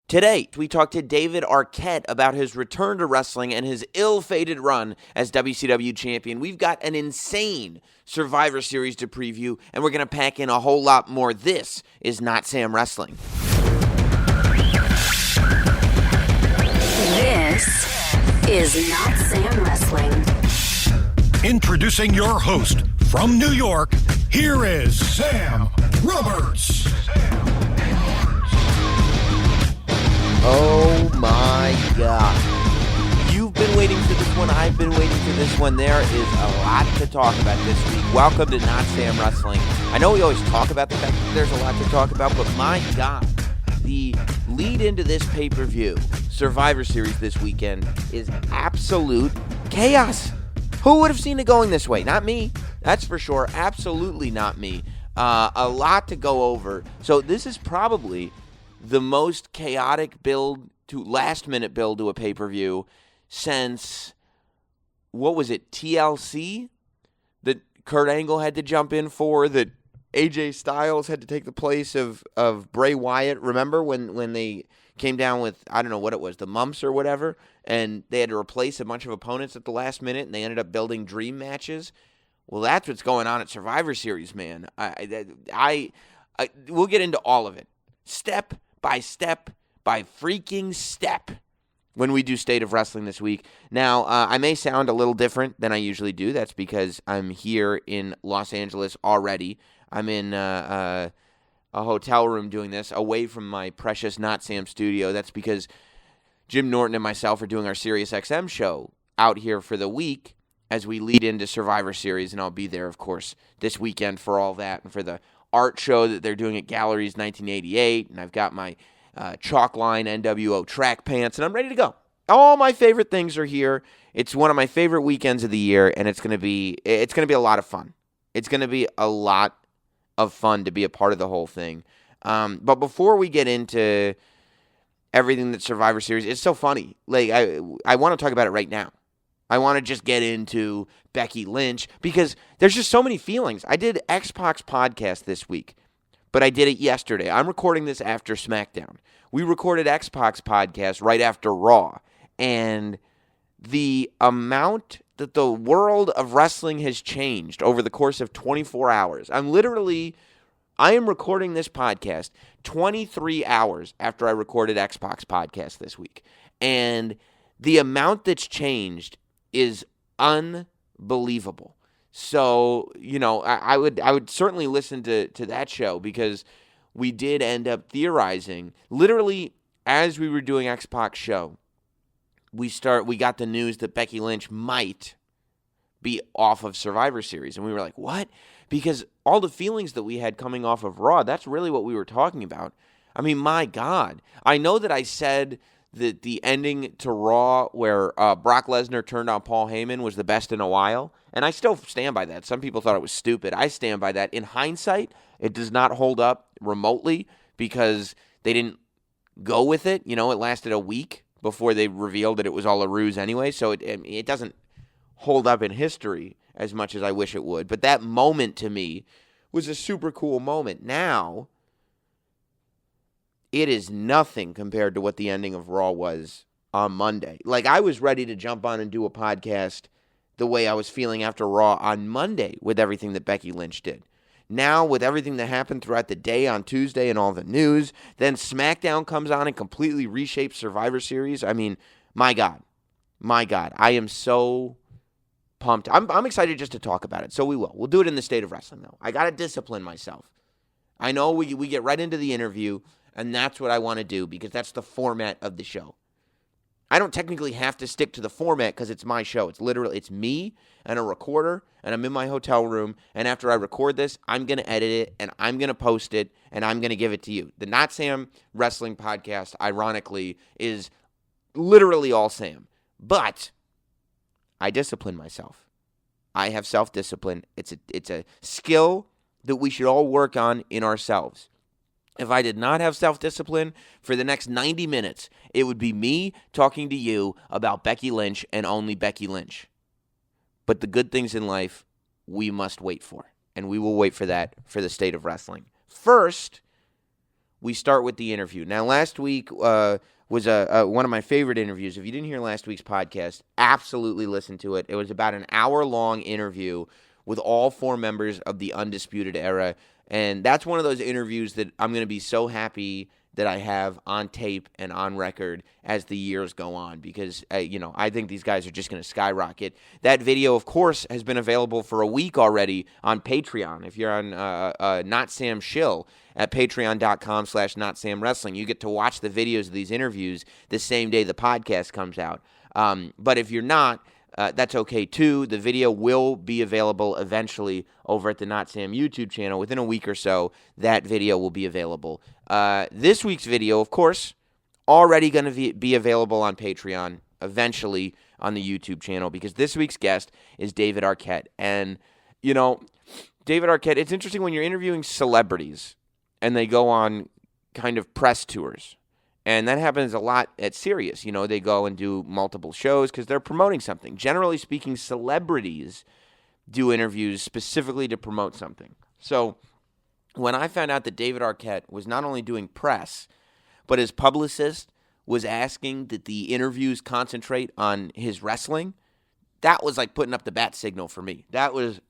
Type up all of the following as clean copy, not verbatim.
Today, we talked to David Arquette about his return to wrestling and his ill-fated run as WCW champion. We've got an insane Survivor Series to preview, and we're going to pack in a whole lot more. This is Notsam Wrestling. This is Notsam Wrestling. Introducing your host from New York, here is Sam Roberts. Oh my God. You've been waiting for this one. I've been waiting for this one. There is a lot to talk about this week. Welcome to Notsam Wrestling. I know we always talk about the fact that there's a lot to talk about, but my God, the lead into this pay-per-view, Survivor Series this weekend, is absolute chaos. Who would have seen it going this way? Not me. That's for sure. Absolutely not me. A lot to go over. So this is probably the most chaotic build to last-minute build to a pay-per-view since, what was it, TLC? That Kurt Angle had to jump in for, that AJ Styles had to take the place of Bray Wyatt. Remember when they came down with, I don't know what it was, the mumps or whatever, and they had to replace a bunch of opponents at the last minute, and they ended up building dream matches? Well, that's what's going on at Survivor Series, man. We'll get into all of it. Step by step by freaking step when we do State of Wrestling this week. Now, I may sound a little different than I usually do. That's because I'm here in Los Angeles already. I'm in a hotel room doing this, away from my precious Notsam studio. That's because Jim Norton and myself are doing our SiriusXM show out here for the week as we lead into Survivor Series, and I'll be there, of course, this weekend for all that and for the art show that they're doing at Galleries 1988, and I've got my Chalkline NWO track pants, and I'm ready to go. All my favorite things are here. It's one of my favorite weekends of the year, and it's gonna be a lot of fun. It's gonna be a lot of fun to be a part of the whole thing. But before we get into everything that Survivor Series, it's so funny. Like I want to talk about it right now. I want to just get into Becky Lynch because there's just so many feelings. I did X-Pac's podcast this week, but I did it yesterday. I'm recording this after Smackdown. We recorded X-Pac's podcast right after Raw, and the amount that the world of wrestling has changed over the course of 24 hours. I am recording this podcast 23 hours after I recorded X-Pac's podcast this week, and the amount that's changed is unbelievable. So, I would certainly listen to that show because we did end up theorizing. Literally, as we were doing X-Pac's show, we got the news that Becky Lynch might be off of Survivor Series. And we were like, what? Because all the feelings that we had coming off of Raw, that's really what we were talking about. I mean, my God. I know that I said that the ending to Raw where Brock Lesnar turned on Paul Heyman was the best in a while, and I still stand by that. Some people thought it was stupid. I stand by that. In hindsight, it does not hold up remotely because they didn't go with it. It lasted a week before they revealed that it was all a ruse anyway, so it doesn't hold up in history as much as I wish it would. But that moment to me was a super cool moment. Now, it is nothing compared to what the ending of Raw was on Monday. Like, I was ready to jump on and do a podcast the way I was feeling after Raw on Monday with everything that Becky Lynch did. Now, with everything that happened throughout the day on Tuesday and all the news, then Smackdown comes on and completely reshapes Survivor Series. I mean, my God. I am so pumped. I'm excited just to talk about it, so we will. We'll do it in the State of Wrestling, though. I got to discipline myself. I know we get right into the interview, and that's what I want to do because that's the format of the show. I don't technically have to stick to the format because it's my show. It's me and a recorder, and I'm in my hotel room, and after I record this, I'm going to edit it, and I'm going to post it, and I'm going to give it to you. The Not Sam Wrestling podcast, ironically, is literally all Sam. But I discipline myself. I have self-discipline. It's a skill that we should all work on in ourselves. If I did not have self-discipline for the next 90 minutes, it would be me talking to you about Becky Lynch and only Becky Lynch. But the good things in life, we must wait for. And we will wait for that for the State of Wrestling. First, we start with the interview. Now, last week was one of my favorite interviews. If you didn't hear last week's podcast, absolutely listen to it. It was about an hour-long interview with all 4 members of the Undisputed Era, and that's one of those interviews that I'm going to be so happy that I have on tape and on record as the years go on because, I think these guys are just going to skyrocket. That video, of course, has been available for a week already on Patreon. If you're on Not Sam Shill at patreon.com/NotSamWrestling, you get to watch the videos of these interviews the same day the podcast comes out. But if you're not, that's okay too. The video will be available eventually over at the Not Sam YouTube channel. Within a week or so, that video will be available. This week's video, of course, already going to be available on Patreon, eventually on the YouTube channel, because this week's guest is David Arquette. And, David Arquette, it's interesting when you're interviewing celebrities and they go on kind of press tours. And that happens a lot at Sirius. They go and do multiple shows because they're promoting something. Generally speaking, celebrities do interviews specifically to promote something. So when I found out that David Arquette was not only doing press, but his publicist was asking that the interviews concentrate on his wrestling, that was like putting up the bat signal for me. That was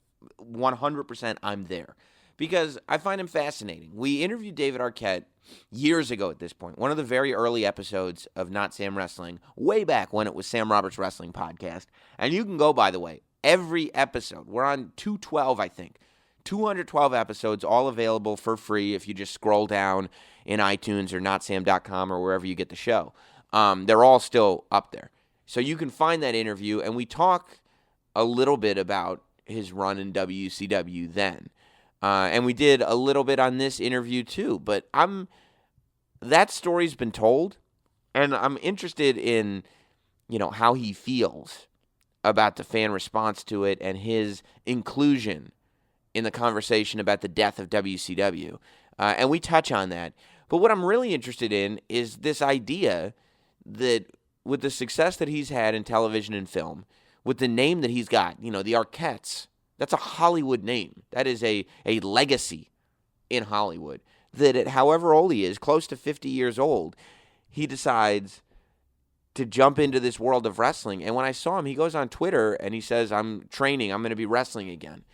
100% I'm there. Because I find him fascinating. We interviewed David Arquette years ago at this point. One of the very early episodes of Not Sam Wrestling, way back when it was Sam Roberts Wrestling Podcast. And you can go, by the way, every episode. We're on 212, I think. 212 episodes, all available for free if you just scroll down in iTunes or notsam.com or wherever you get the show. They're all still up there. So you can find that interview, and we talk a little bit about his run in WCW then. And we did a little bit on this interview too, but that story's been told, and I'm interested in, how he feels about the fan response to it and his inclusion in the conversation about the death of WCW. And we touch on that. But what I'm really interested in is this idea that with the success that he's had in television and film, with the name that he's got, the Arquettes, that's a Hollywood name. That is a legacy in Hollywood. That at however old he is, close to 50 years old, he decides to jump into this world of wrestling. And when I saw him, he goes on Twitter and he says, I'm training, I'm going to be wrestling again.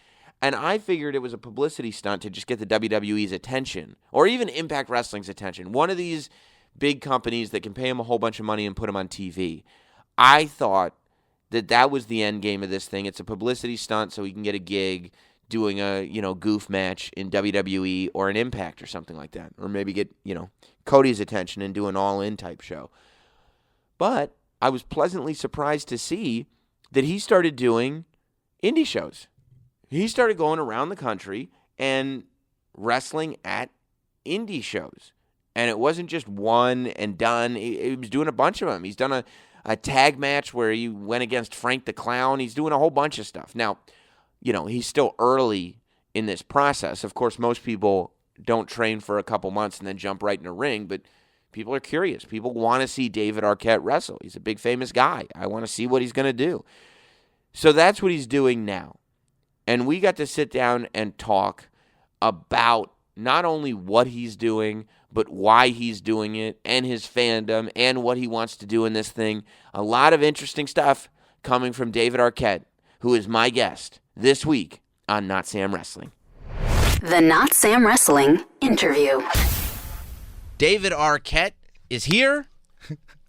And I figured it was a publicity stunt to just get the WWE's attention, or even Impact Wrestling's attention. One of these big companies that can pay him a whole bunch of money and put him on TV. I thought that was the end game of this thing. It's a publicity stunt so he can get a gig doing a, goof match in WWE or an Impact or something like that. Or maybe get, Cody's attention and do an all-in type show. But I was pleasantly surprised to see that he started doing indie shows. He started going around the country and wrestling at indie shows. And it wasn't just one and done. He was doing a bunch of them. He's done a tag match where he went against Frank the Clown. He's doing a whole bunch of stuff. Now, he's still early in this process. Of course, most people don't train for a couple months and then jump right in a ring, but people are curious. People want to see David Arquette wrestle. He's a big famous guy. I want to see what he's going to do. So that's what he's doing now. And we got to sit down and talk about not only what he's doing, but why he's doing it, and his fandom, and what he wants to do in this thing. A lot of interesting stuff coming from David Arquette, who is my guest this week on Not Sam Wrestling. The Not Sam Wrestling interview. David Arquette is here.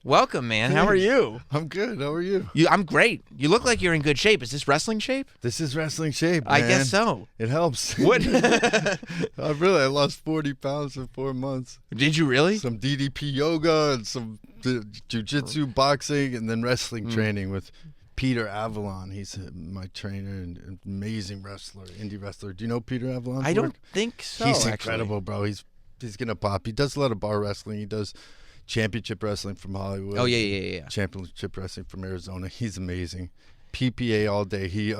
Welcome, man. How are you? I'm good. How are you? I'm great. You look like you're in good shape. Is this wrestling shape? This is wrestling shape, man. I guess so. It helps. What? I lost 40 pounds in 4 months. Did you really? Some DDP yoga and some jiu-jitsu, boxing, and then wrestling training with Peter Avalon. He's my trainer and an amazing wrestler, indie wrestler. Do you know Peter Avalon? I don't think so, He's actually. incredible, bro. He's going to pop. He does a lot of bar wrestling. He does championship wrestling from Hollywood. Oh, yeah. Championship wrestling from Arizona. He's amazing. PPA all day. He's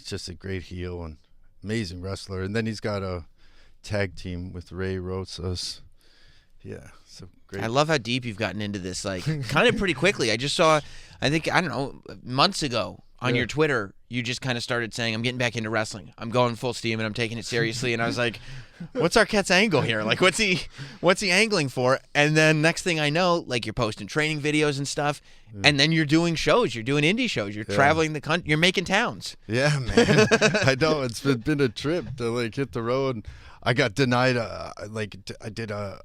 just a great heel and amazing wrestler. And then he's got a tag team with Rhodes. Yeah, so great. I love how deep you've gotten into this, kind of pretty quickly. I just saw, months ago on your Twitter, you just kind of started saying, I'm getting back into wrestling. I'm going full steam and I'm taking it seriously. And I was like, what's Arquette's angle here? Like, what's he angling for? And then next thing I know, like, you're posting training videos and stuff, and then you're doing shows. You're doing indie shows. You're traveling the country. You're making towns. Yeah, man. I know. It's been a trip to, like, hit the road. I got denied, I did a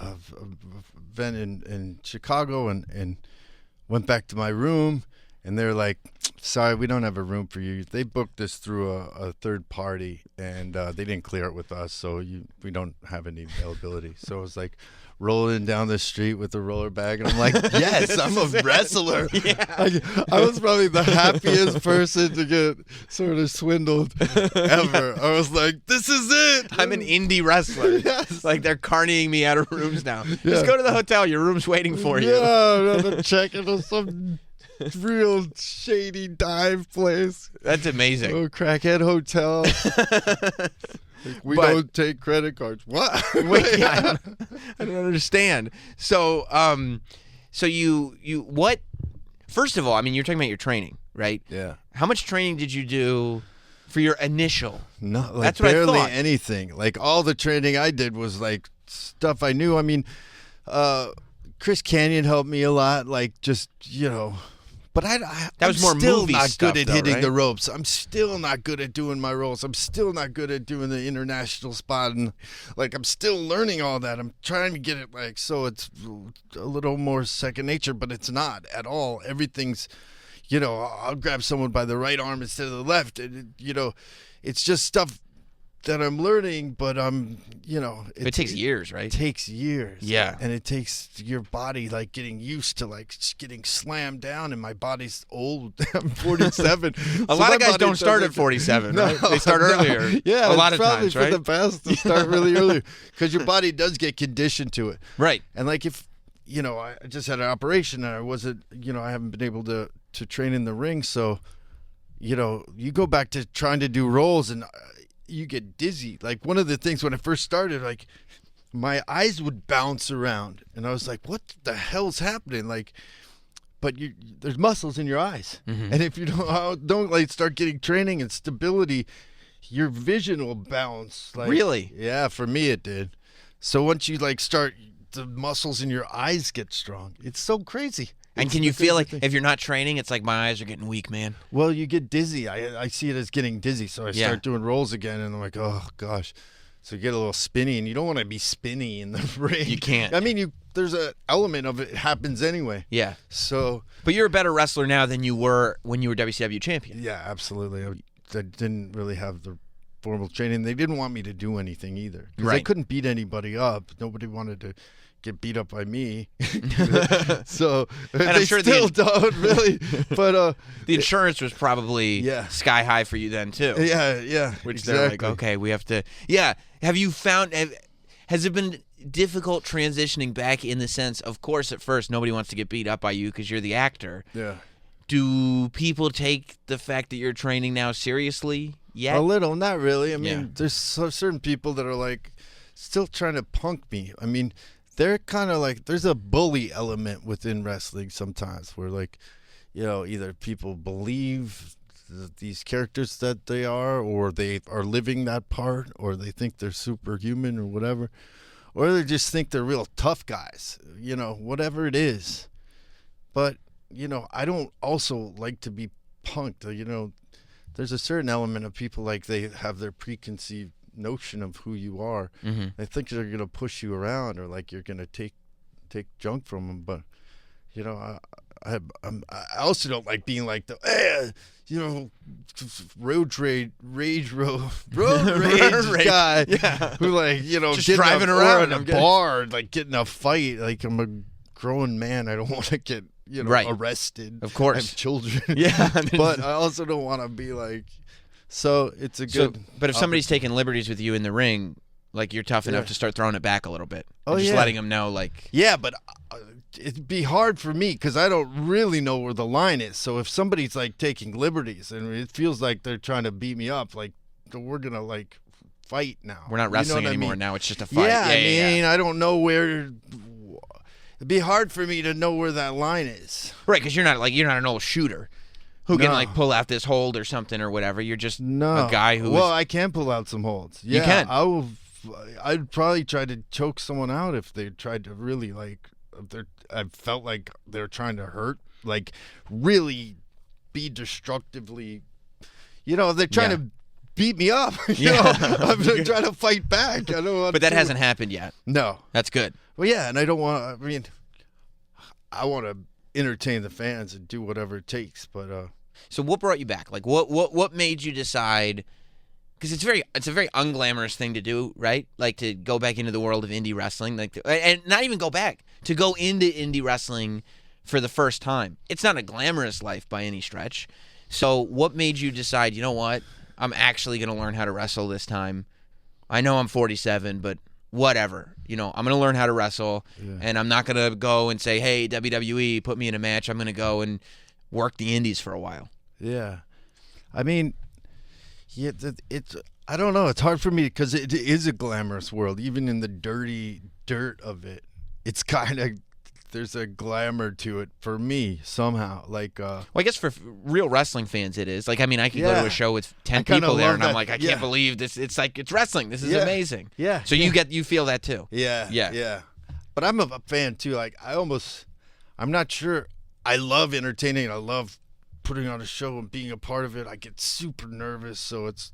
event in Chicago and went back to my room, and they're like, sorry, we don't have a room for you. They booked this through a third party, and they didn't clear it with us, so we don't have any availability. So it was like rolling down the street with a roller bag, and I'm like, yes, I'm a wrestler. Yeah. I was probably the happiest person to get sort of swindled ever. I was like, this is it. I'm an indie wrestler. Yes. Like, they're carnying me out of rooms now. Yeah. Just go to the hotel. Your room's waiting for you. Yeah, I'm checking into some real shady dive place. That's amazing. Oh, crackhead hotel. We don't take credit cards. What? Wait, I don't understand. So, so you what? First of all, I mean, you're talking about your training, right? Yeah. How much training did you do for your initial? No, like That's what barely I thought. anything. Like, all the training I did was like stuff I knew. I mean, Chris Canyon helped me a lot. Like, just, you know. But That was I'm more still movie not stuff, good at though, hitting right? the ropes. I'm still not good at doing my rolls. I'm still not good at doing the international spot. And, like, I'm still learning all that. I'm trying to get it, like, so it's a little more second nature, but it's not at all. Everything's, you know, I'll grab someone by the right arm instead of the left. And, you know, it's just stuff that I'm learning, but I'm, you know. It takes years, right? It takes years. Yeah. And it takes your body, like, getting used to, like, getting slammed down, and my body's old. I'm 47. A lot of guys don't start at 47, right? They start earlier. Yeah, a lot of probably times, right? for the best to start really early, because your body does get conditioned to it. Right. And, like, if, you know, I just had an operation, and I wasn't, you know, I haven't been able to train in the ring, so, you know, you go back to trying to do rolls, and you get dizzy. Like, one of the things when I first started, like, my eyes would bounce around, and I was like, what the hell's happening? Like, but there's muscles in your eyes. Mm-hmm. And if you don't like start getting training and stability, your vision will bounce. Like, Really? Yeah, for me it did. So once you, like, start, the muscles in your eyes get strong. It's so crazy. And It's can you the feel crazy like thing. if you're not training, it's like my eyes are getting weak, man? Well, you get dizzy. I see it as getting dizzy, so I Yeah. start doing rolls again, and I'm like, oh gosh. So you get a little spinny, and you don't want to be spinny in the ring. You can't. I mean, there's an element of it happens anyway. Yeah. So But you're a better wrestler now than you were when you were WCW champion. yeah, absolutely. I didn't really have the formal training. They didn't want me to do anything either, because I Right. couldn't beat anybody up. Nobody wanted to get beat up by me. So I'm they sure still don't really. But The insurance was probably Yeah. sky high for you then, too. yeah, Which exactly. they're like, okay, we have to. Yeah. Have you found. Has it been difficult transitioning back in the sense, of course, at first, nobody wants to get beat up by you because you're the actor. Yeah. Do people take the fact that you're training now seriously yet? A little, not really. I mean, Yeah. there's certain people that are, like, still trying to punk me. I mean, they're kind of like, there's a bully element within wrestling sometimes where, like, you know, either people believe these characters that they are, or they are living that part, or they think they're superhuman or whatever, or they just think they're real tough guys, you know, whatever it is. But, you know, I don't also like to be punked. You know, there's a certain element of people, like, they have their preconceived notion of who you are. Mm-hmm. They think they're going to push you around, or like you're going to take junk from them. But, you know, I also don't like being like the, you know, road rage guy, Yeah. who, like, you know, Just getting driving or around. in a I'm good. bar, like, getting a fight. Like, I'm a grown man. I don't want to get, you know, Right. arrested. Of course. I have children. Yeah. But I also don't want to be like. So it's a good. But if somebody's taking liberties with you in the ring, like, you're tough enough Yeah. to start throwing it back a little bit. Oh, And just yeah. letting them know, like. Yeah, but it'd be hard for me because I don't really know where the line is. So if somebody's, like, taking liberties and it feels like they're trying to beat me up, like, we're gonna, like, fight now. We're not You know wrestling what I anymore. mean? Now it's just a fight. Yeah, I mean, I don't know where. It'd be hard for me to know where that line is. Right, because you're not an old shooter who can like pull out this hold or something or whatever. You're just a guy who. Well, I can pull out some holds. Yeah, you can. I'd probably try to choke someone out if they tried to really like. I felt like they're trying to hurt, like really be destructively. They're trying to beat me up. I'm trying to fight back. I don't want. But that hasn't happened yet. No, that's good. Well, yeah, and I don't want. I mean, I want to entertain the fans and do whatever it takes. But so what brought you back? Like what made you decide? Because it's a very unglamorous thing to do, right? Like to go back into the world of indie wrestling, and not even go back to go into indie wrestling for the first time. It's not a glamorous life by any stretch. So what made you decide? You know what? I'm actually going to learn how to wrestle this time. I know I'm 47, but whatever. I'm going to learn how to wrestle, and I'm not going to go and say, "Hey, WWE, put me in a match." I'm going to go and work the indies for a while. Yeah, I mean. Yeah, I don't know. It's hard for me because it is a glamorous world. Even in the dirty dirt of it, it's kind of there's a glamour to it for me somehow. Like, well, I guess for real wrestling fans, it is. Like, I mean, I could go to a show with 10 people there, and I'm like, I can't believe this. It's like it's wrestling. This is amazing. Yeah. So you feel that too. Yeah. But I'm a fan too. Like, I'm not sure. I love entertaining. I love putting on a show and being a part of it. I get super nervous, so it's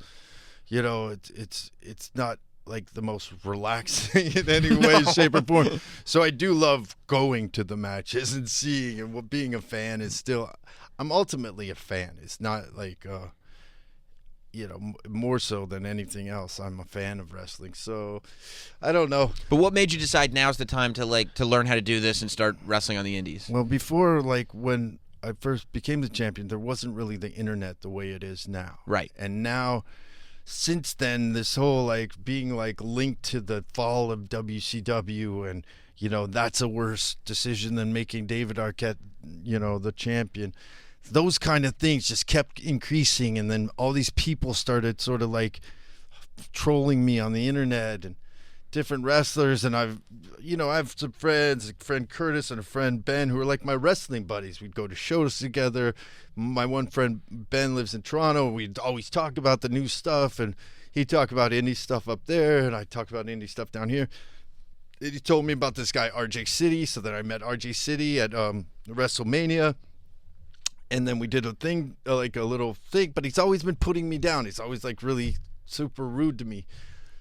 it's not like the most relaxing in any way, shape, or form. So I do love going to the matches and seeing, and what being a fan is still. I'm ultimately a fan. It's not like more so than anything else. I'm a fan of wrestling, so I don't know. But what made you decide now's the time to learn how to do this and start wrestling on the indies? Well, before, like, when I first became the champion, there wasn't really the internet the way it is now. Right. And now, since then, this whole like being like linked to the fall of WCW, and that's a worse decision than making David Arquette, the champion. Those kind of things just kept increasing, and then all these people started sort of like trolling me on the internet and different wrestlers, and I have some friends, a friend Curtis and a friend Ben, who are like my wrestling buddies. We'd go to shows together. My one friend Ben lives in Toronto. We'd always talk about the new stuff, and he'd talk about indie stuff up there, and I talk about indie stuff down here. He told me about this guy RJ City, so then I met RJ City at WrestleMania, and then we did a thing, like a little thing, but he's always been putting me down. He's always like really super rude to me.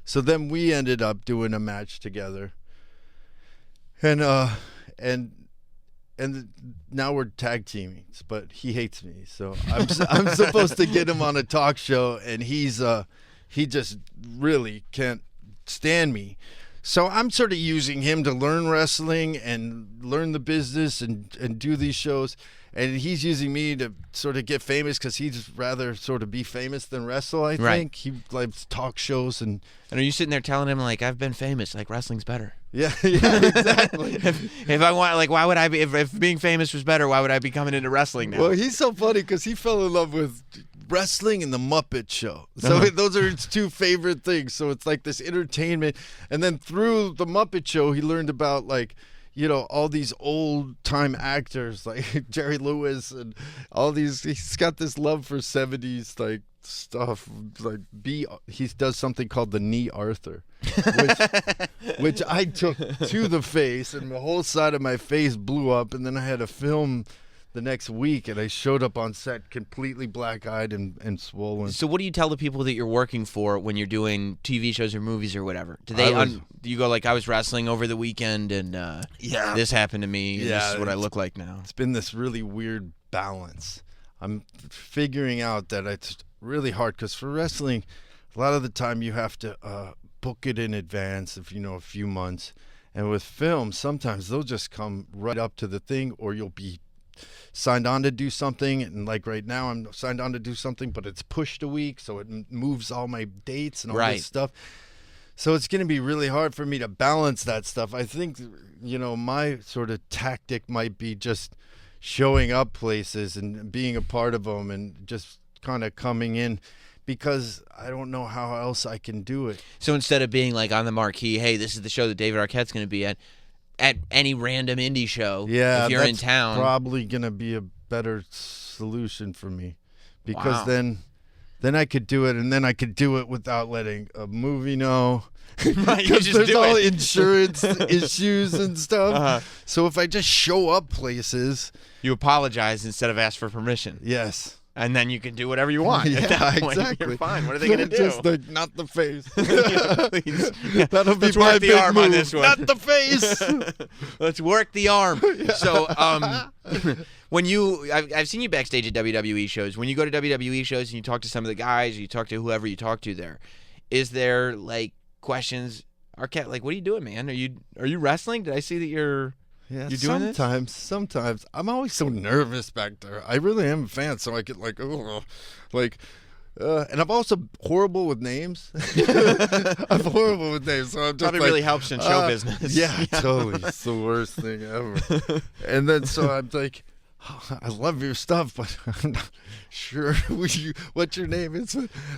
So then we ended up doing a match together, and now we're tag teaming. But he hates me, so I'm supposed to get him on a talk show, and he just really can't stand me. So I'm sort of using him to learn wrestling and learn the business and do these shows. And he's using me to sort of get famous because he'd rather sort of be famous than wrestle, I think. He likes talk shows. And are you sitting there telling him, like, I've been famous, like, wrestling's better? Yeah, exactly. if I want, like, why would I be, if being famous was better, why would I be coming into wrestling now? Well, he's so funny because he fell in love with wrestling and the Muppet Show. So those are his two favorite things. So it's like this entertainment. And then through the Muppet Show, he learned about, like, all these old-time actors like Jerry Lewis and all these. He's got this love for 70s, like, stuff. Like, he does something called the knee Arthur, which I took to the face, and the whole side of my face blew up, and then I had to film the next week, and I showed up on set completely black-eyed and swollen. So what do you tell the people that you're working for when you're doing TV shows or movies or whatever? Do they do you go like, I was wrestling over the weekend and this happened to me, and this is what I look like now? It's been this really weird balance. I'm figuring out that it's really hard because for wrestling, a lot of the time you have to book it in advance of a few months, and with film, sometimes they'll just come right up to the thing, or you'll be signed on to do something, and like right now I'm signed on to do something, but it's pushed a week, so it moves all my dates and all this stuff. So it's going to be really hard for me to balance that stuff. I think my sort of tactic might be just showing up places and being a part of them and just kind of coming in, because I don't know how else I can do it. So instead of being like on the marquee, hey, this is the show that David Arquette's going to be at any random indie show, if you're in town, probably gonna be a better solution for me, because Wow. then I could do it, and then I could do it without letting a movie know. Right, you Because just there's do all it. insurance issues and stuff. Uh-huh. So if I just show up places, You apologize instead of ask for permission. yes. And then you can do whatever you want. Yeah, At that point, exactly. You're fine. What are they going to do? Just like, not the face. Please. That'll be Let's my work the big arm move. on this one. Not the face. Let's work the arm. So, when I've seen you backstage at WWE shows. When you go to WWE shows and you talk to some of the guys, or you talk to whoever you talk to there, is there like questions? Arquette, like, what are you doing, man? Are you wrestling? Did I see that you're doing this? Sometimes. I'm always so nervous back there. I really am a fan, so I get like, and I'm also horrible with names. I'm horrible with names, so I'm just Probably like, really helps in show business. Yeah, totally. It's the worst thing ever. And then so I'm like, oh, I love your stuff, but I'm not sure what your name is.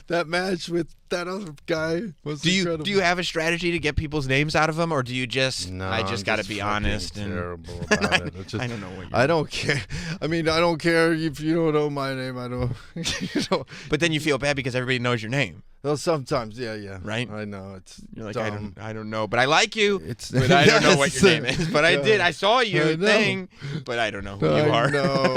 That match with that other guy was incredible. Do you have a strategy to get people's names out of them, or do you just? No, I just got to be fucking honest. And terrible about it. It's just, I don't know what. I don't care. I mean, I don't care if you don't know my name. I don't. But then you feel bad because everybody knows your name, Well, sometimes, yeah. right? I know it's. You're like, dumb. I don't know, but I like you. It's. But I don't know what Yes. your name is. But I Yeah. did. I saw you I know. thing, but I don't know who you are. No,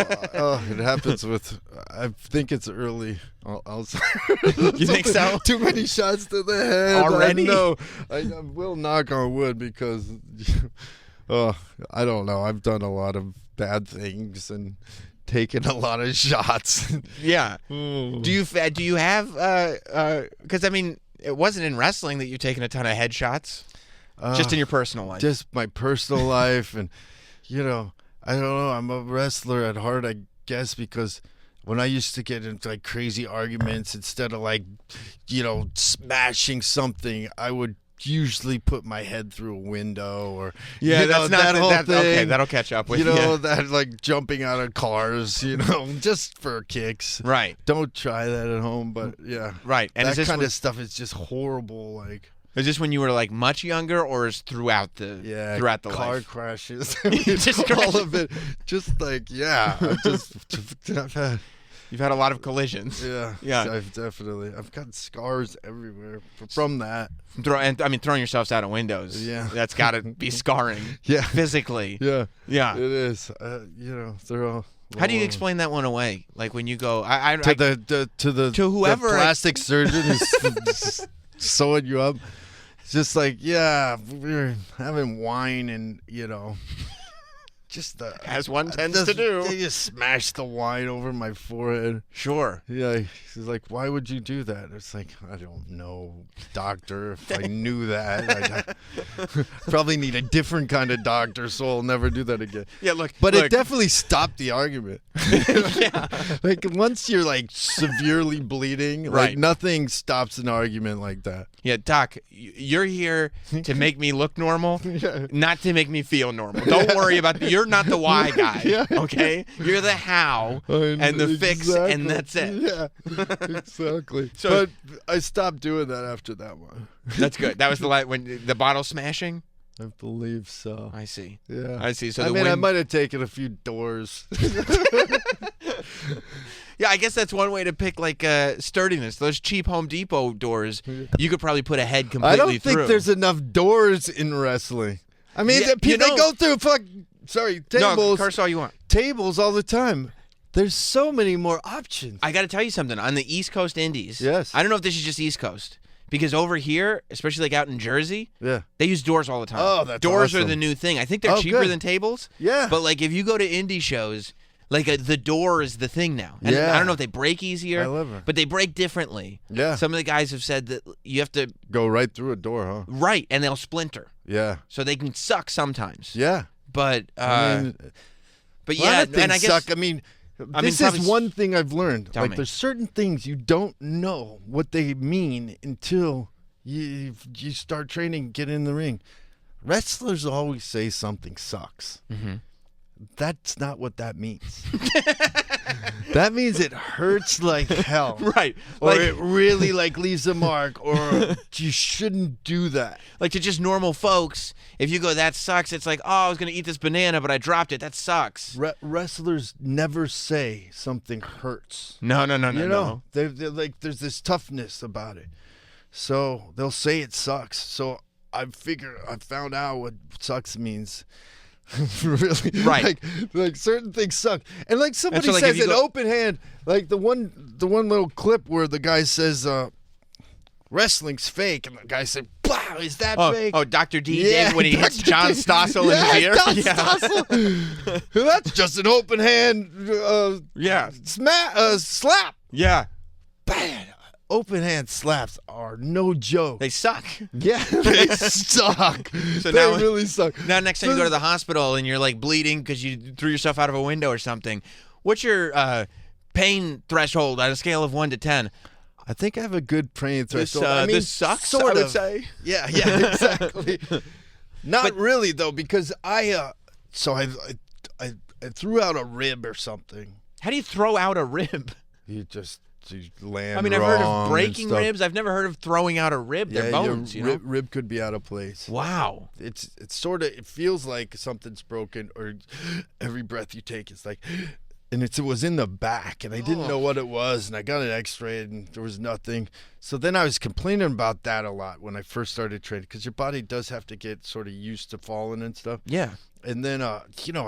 it happens with. I think it's early. You think so? Too many shots to the head. Already? No, I will knock on wood because. I don't know. I've done a lot of bad things and taken a lot of shots. Yeah. Do you have? Because I mean, it wasn't in wrestling that you've taken a ton of headshots. Just in your personal life. Just my personal life, and I don't know. I'm a wrestler at heart, I guess, because when I used to get into like crazy arguments, instead of like, smashing something, I would usually put my head through a window, or that's not that whole thing. okay. That'll catch up with you. That like jumping out of cars, just for kicks. Right. Don't try that at home, but yeah. Right. And that is this kind of stuff is just horrible. Like. Is this when you were like much younger, or is throughout the car life? crashes, Just all of it, just like I've had, You've had a lot of collisions. yeah, I've got scars everywhere from that. Throwing yourselves out of windows. Yeah. That's got to be scarring. Yeah, physically. yeah, Yeah. it is. They're all. How do you explain that one away? Like when you go, to whoever the plastic surgeon who's sewing you up? It's just like, we're having wine and just as one tends just, to do. They just smashed the wine over my forehead. Sure. Yeah, he's like, why would you do that? It's like, I don't know, doctor. If I knew that, I'd probably need a different kind of doctor, so I'll never do that again. Yeah, look. It definitely stopped the argument. Yeah. Like once you're like severely bleeding, Right. like nothing stops an argument like that. Yeah, Doc, you're here to make me look normal, not to make me feel normal. Don't worry about you're not the why guy, okay? You're the how and the fix, and that's it. Yeah, exactly. So- but I stopped doing that after that one. That's good. That was when the bottle smashing? I believe so. I see. Yeah. I see. So I mean, I might have taken a few doors. Yeah, I guess that's one way to pick like sturdiness. Those cheap Home Depot doors, you could probably put a head completely I don't through. think there's enough doors in wrestling. I mean, Yeah, they go through tables. No, curse all you want. Tables all the time. There's so many more options. I got to tell you something. On the East Coast Indies, Yes. I don't know if this is just East Coast, because over here, especially like out in Jersey, Yeah. they use doors all the time. Oh, that's doors are awesome. the new thing. I think they're Oh, cheaper good. than tables. Yeah. But like if you go to indie shows, like the door is the thing now. And Yeah. I don't know if they break easier, I love it. but they break differently. Yeah. Some of the guys have said that you have to Go right through a door, huh? right, and they'll splinter, Yeah. so they can suck sometimes. Yeah. But I mean, but a lot yeah, of things and I guess suck. I mean, this probably is one thing I've learned. Tell Like, me. there's certain things you don't know what they mean until you start training, get in the ring. Wrestlers always say something sucks. Mm-hmm. That's not what that means. That means it hurts like hell. Right. Or Like, it really leaves a mark, or you shouldn't do that. like to just normal folks, if you go, that sucks, it's like, oh, I was going to eat this banana, but I dropped it. That sucks. Wrestlers never say something hurts. No. You know, they're like, there's this toughness about it. So they'll say it sucks. So I found out what sucks means. Really, Right. Like certain things suck, and like somebody so, like, if says you an go- open hand, like the one little clip where the guy says wrestling's fake, and the guy said, "Wow, is that fake?" Oh, Dr. D Yeah, did when he hits Dr. John D. Stossel in Yeah, his ear. John Stossel. That's just an open hand Yeah. slap. Yeah. Bad. Open hand slaps are no joke. They suck. Yeah, they suck. So they now- really suck. Now, next time you go to the hospital and you're like bleeding because you threw yourself out of a window or something, what's your pain threshold on a scale of 1 to 10? I think I have a good pain threshold. This sucks, sort I would of. say. Yeah, exactly. Not really though, because I threw out a rib or something. How do you throw out a rib? You land. I mean, I've heard wrong of breaking and stuff. ribs. I've never heard of throwing out a rib. They're bones, your you know? rib could be out of place. Wow. It's sort of, it feels like something's broken, or every breath you take is like, and it was in the back, and I didn't know what it was, and I got an x-ray, and there was nothing. So then I was complaining about that a lot when I first started training, because your body does have to get sort of used to falling and stuff. Yeah. And then, I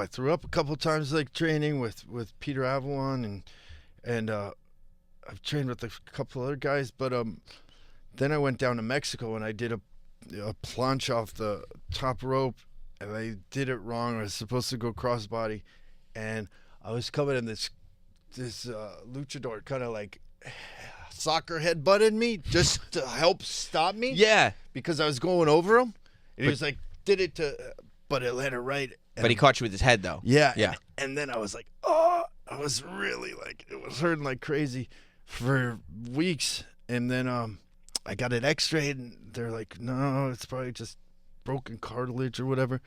threw up a couple of times, like training with Peter Avalon, and I've trained with a couple other guys, but then I went down to Mexico and I did a planche off the top rope, and I did it wrong. I was supposed to go crossbody, and I was coming in this luchador kind of like soccer headbutted me just to help stop me. Yeah. Because I was going over him, and he was like, did it but it landed right. But he caught you with his head, though. Yeah. Yeah. And then I was like, oh, I was really like, it was hurting like crazy for weeks. And then I got it x-rayed, and they're like, no, it's probably just broken cartilage or whatever.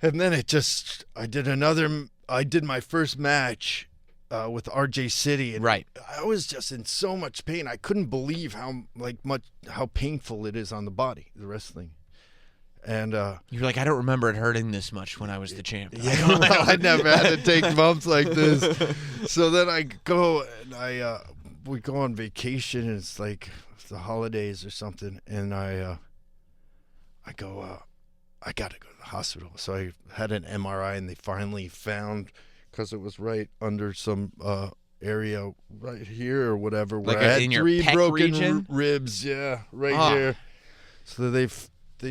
And then I did my first match with RJ City. And Right. I was just in so much pain. I couldn't believe how painful it is on the body, the wrestling. And You're like, I don't remember it hurting this much when I was the champ. yeah, I never had to take bumps like this. So then I go and we go on vacation, and it's like the holidays or something, and I go, I gotta go to the hospital. So I had an MRI, and they finally found, because it was right under some area right here or whatever, where Like I had in your 3 pec broken region? ribs. Yeah, right here. So they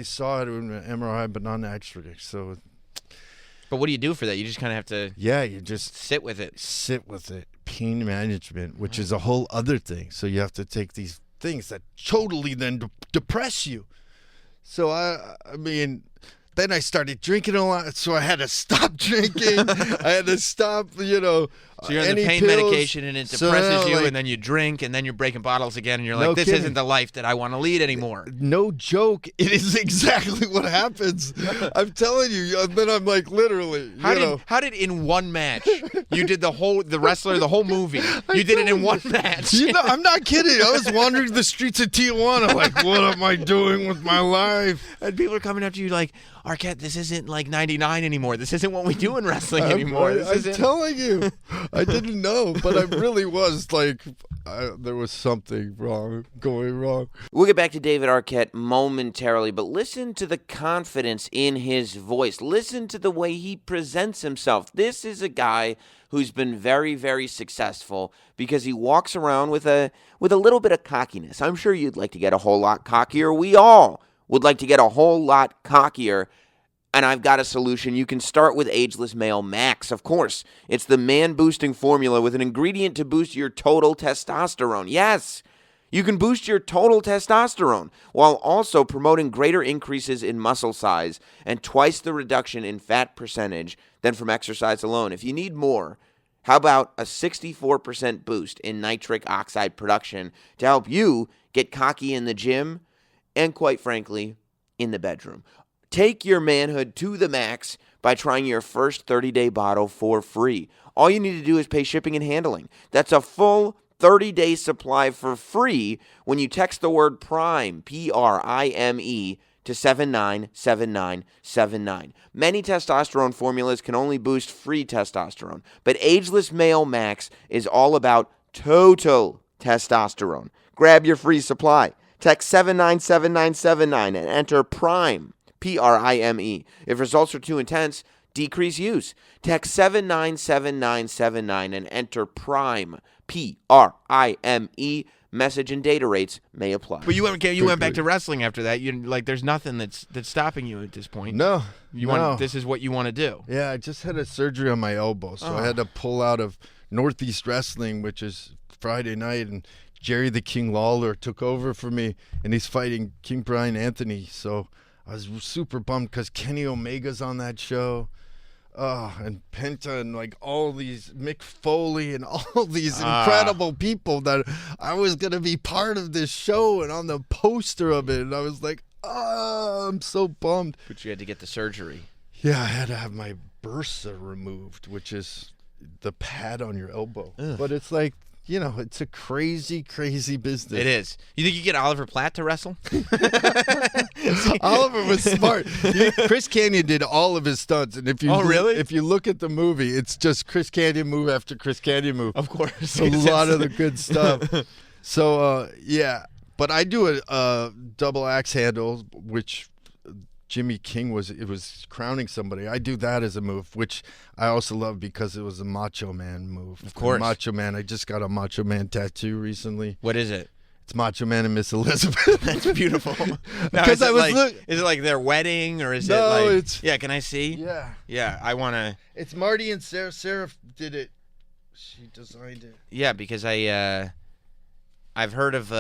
saw it in an MRI, but not an X-ray. So But what do you do for that? You just kind of have to yeah, you just sit with it. sit with it. Pain management, which is a whole other thing. So you have to take these things that totally then depress you. So I mean, then I started drinking a lot, so I had to stop drinking. I had to stop, So you're on any the pain pills. medication, and it So depresses now, you, like, and then you drink, and then you're breaking bottles again, and you're like, No this kidding. isn't the life that I want to lead anymore. No joke, it is exactly what happens. I'm telling you. And then I'm like, literally, How did in one match you did the whole movie? You did it in one match. I'm not kidding. I was wandering the streets of Tijuana like, what am I doing with my life? And people are coming up to you like, Arquette, this isn't like 99 anymore. This isn't what we do in wrestling anymore. I'm telling you, I didn't know, but I really was like, there was something going wrong. We'll get back to David Arquette momentarily, but listen to the confidence in his voice. Listen to the way he presents himself. This is a guy who's been very, very successful because he walks around with a little bit of cockiness. I'm sure you'd like to get a whole lot cockier. We all would like to get a whole lot cockier. And I've got a solution. You can start with Ageless Male Max, of course. It's the man-boosting formula with an ingredient to boost your total testosterone. Yes, you can boost your total testosterone while also promoting greater increases in muscle size and twice the reduction in fat percentage than from exercise alone. If you need more, how about a 64% boost in nitric oxide production to help you get cocky in the gym and, quite frankly, in the bedroom? Take your manhood to the max. by trying your first 30-day bottle for free. All you need to do is pay shipping and handling. That's a full 30-day supply for free when you text the word PRIME, PRIME, to 797979. Many testosterone formulas can only boost free testosterone, but Ageless Male Max is all about total testosterone. Grab your free supply. Text 797979 and enter PRIME, PRIME. If results are too intense, decrease use. Text 797979 and enter PRIME, PRIME. Message and data rates may apply. But you went back to wrestling after that. You like, there's nothing that's stopping you at this point. No, This is what you want to do. Yeah, I just had a surgery on my elbow, so I had to pull out of Northeast Wrestling, which is Friday night, and Jerry the King Lawler took over for me, and he's fighting King Bryan Anthony. So I was super bummed because Kenny Omega's on that show. And Penta and like all these Mick Foley and all these incredible people that I was going to be part of this show and on the poster of it. And I was like, I'm so bummed. But you had to get the surgery. Yeah, I had to have my bursa removed, which is the pad on your elbow. Ugh. But it's like, it's a crazy, crazy business. It is. You think you get Oliver Platt to wrestle? Oliver was smart. Chris Kanyon did all of his stunts, and if you look at the movie, it's just Chris Kanyon move after Chris Kanyon move. Of course, a lot of the good stuff. So yeah, but I do a double axe handle, which Jimmy King was crowning somebody. I do that as a move, which I also love because it was a Macho Man move. Of course. Macho Man. I just got a Macho Man tattoo recently. What is it? It's Macho Man and Miss Elizabeth. That's beautiful. Because is it like their wedding, or is it like... it's... Yeah, can I see? Yeah. Yeah, I want to... It's Marty and Sarah. Sarah did it. She designed it. Yeah, because I've heard of,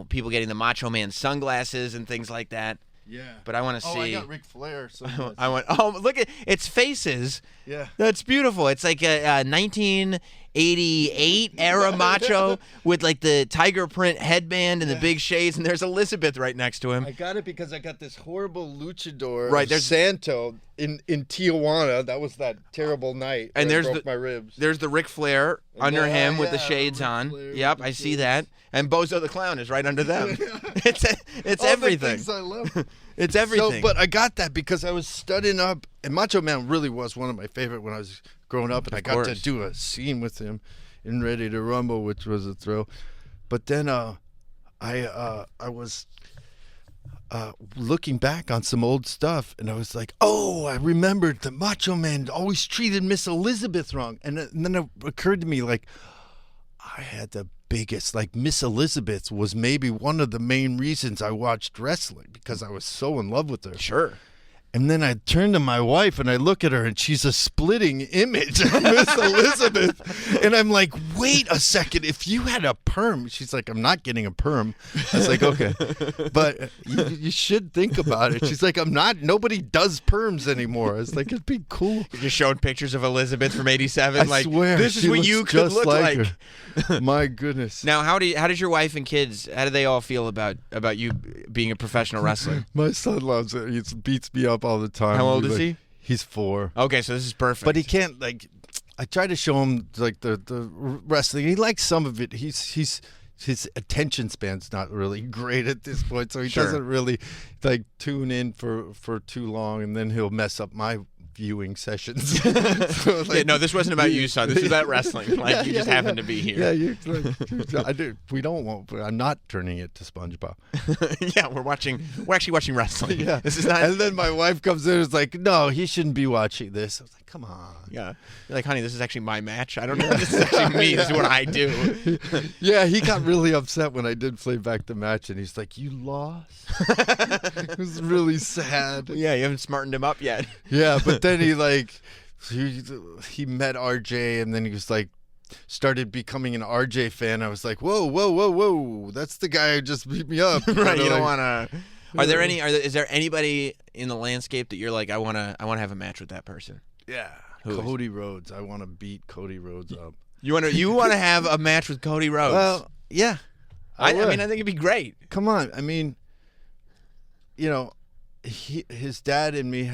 people getting the Macho Man sunglasses and things like that. Yeah. But I want to see... I got Ric Flair. Look at... It's faces. Yeah. That's beautiful. It's like a 1988 era Macho with like the tiger print headband and the big shades, and there's Elizabeth right next to him. I got it because I got this horrible luchador there's Santo in Tijuana. That was that terrible night. And I broke my ribs. There's the Ric Flair under him with the shades Ric on. Flair Yep, I see that. And Bozo the Clown is right under them. It's all everything. The things I love. It's everything. But I got that because I was studying up, and Macho Man really was one of my favorite when I was growing up, and I got to do a scene with him in Ready to Rumble, which was a thrill. But then I was looking back on some old stuff, and I was like, oh, I remembered the Macho Man always treated Miss Elizabeth wrong. And then it occurred to me, like, I had the biggest, like, Miss Elizabeth was maybe one of the main reasons I watched wrestling, because I was so in love with her. Sure. And then I turn to my wife and I look at her and she's a splitting image of Miss Elizabeth. And I'm like, wait a second, if you had a perm. She's like, I'm not getting a perm. I was like, okay. But you should think about it. She's like, I'm not. Nobody does perms anymore. I was like, it'd be cool. You just showed pictures of Elizabeth from '87. I swear, this is what you could look like. Her. My goodness. Now, how does your wife and kids, how do they all feel about you being a professional wrestler? My son loves it. He beats me up all the time. How old is he? He's 4. Okay, so this is perfect. But he can't, like, I try to show him like the wrestling. He likes some of it. His attention span's not really great at this point, so he doesn't really like tune in for too long, and then he'll mess up my viewing sessions. So, like, no, this wasn't about you, son. This was about wrestling. Like, you just happened to be here. Yeah, I do. I'm not turning it to SpongeBob. Yeah, we're actually watching wrestling. Yeah. This is not. And then my wife comes in and is like, no, he shouldn't be watching this. I was like, come on. Yeah. You're like, honey, this is actually my match. I don't know. This is actually me. This is what I do. Yeah, he got really upset when I did play back the match, and he's like, you lost? It was really sad. Yeah, you haven't smartened him up yet. Yeah, but then he met RJ, and then he was like, started becoming an RJ fan. I was like, whoa, that's the guy who just beat me up. Right, you don't want to. Is there anybody in the landscape that you're like, I want to have a match with that person? Yeah, Cody Rhodes. I want to beat Cody Rhodes up. You want to have a match with Cody Rhodes? Well, yeah. I mean, I think it'd be great. Come on, I mean, his dad and me,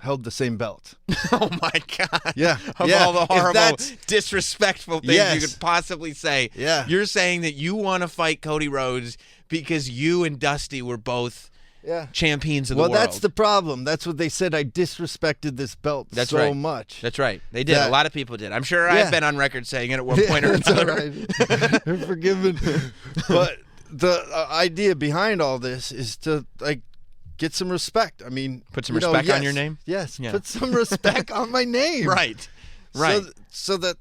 held the same belt. Oh my God. Yeah. Of Yeah. all the If horrible, that's- disrespectful things Yes. you could possibly say. Yeah. You're saying that you want to fight Cody Rhodes because you and Dusty were both Yeah. champions of the Well, world. that's the problem. That's what they said. I disrespected this belt That's so right. much. That's right. They did. A That- lot of people did. I'm sure Yeah. I've been on record saying it at one point or It's all another. right. You're forgiven. But the idea behind all this is to like get some respect. I mean, Put some you know, respect on yes, your name? Yes. Yeah. Put some respect on my name. Right. Right. So that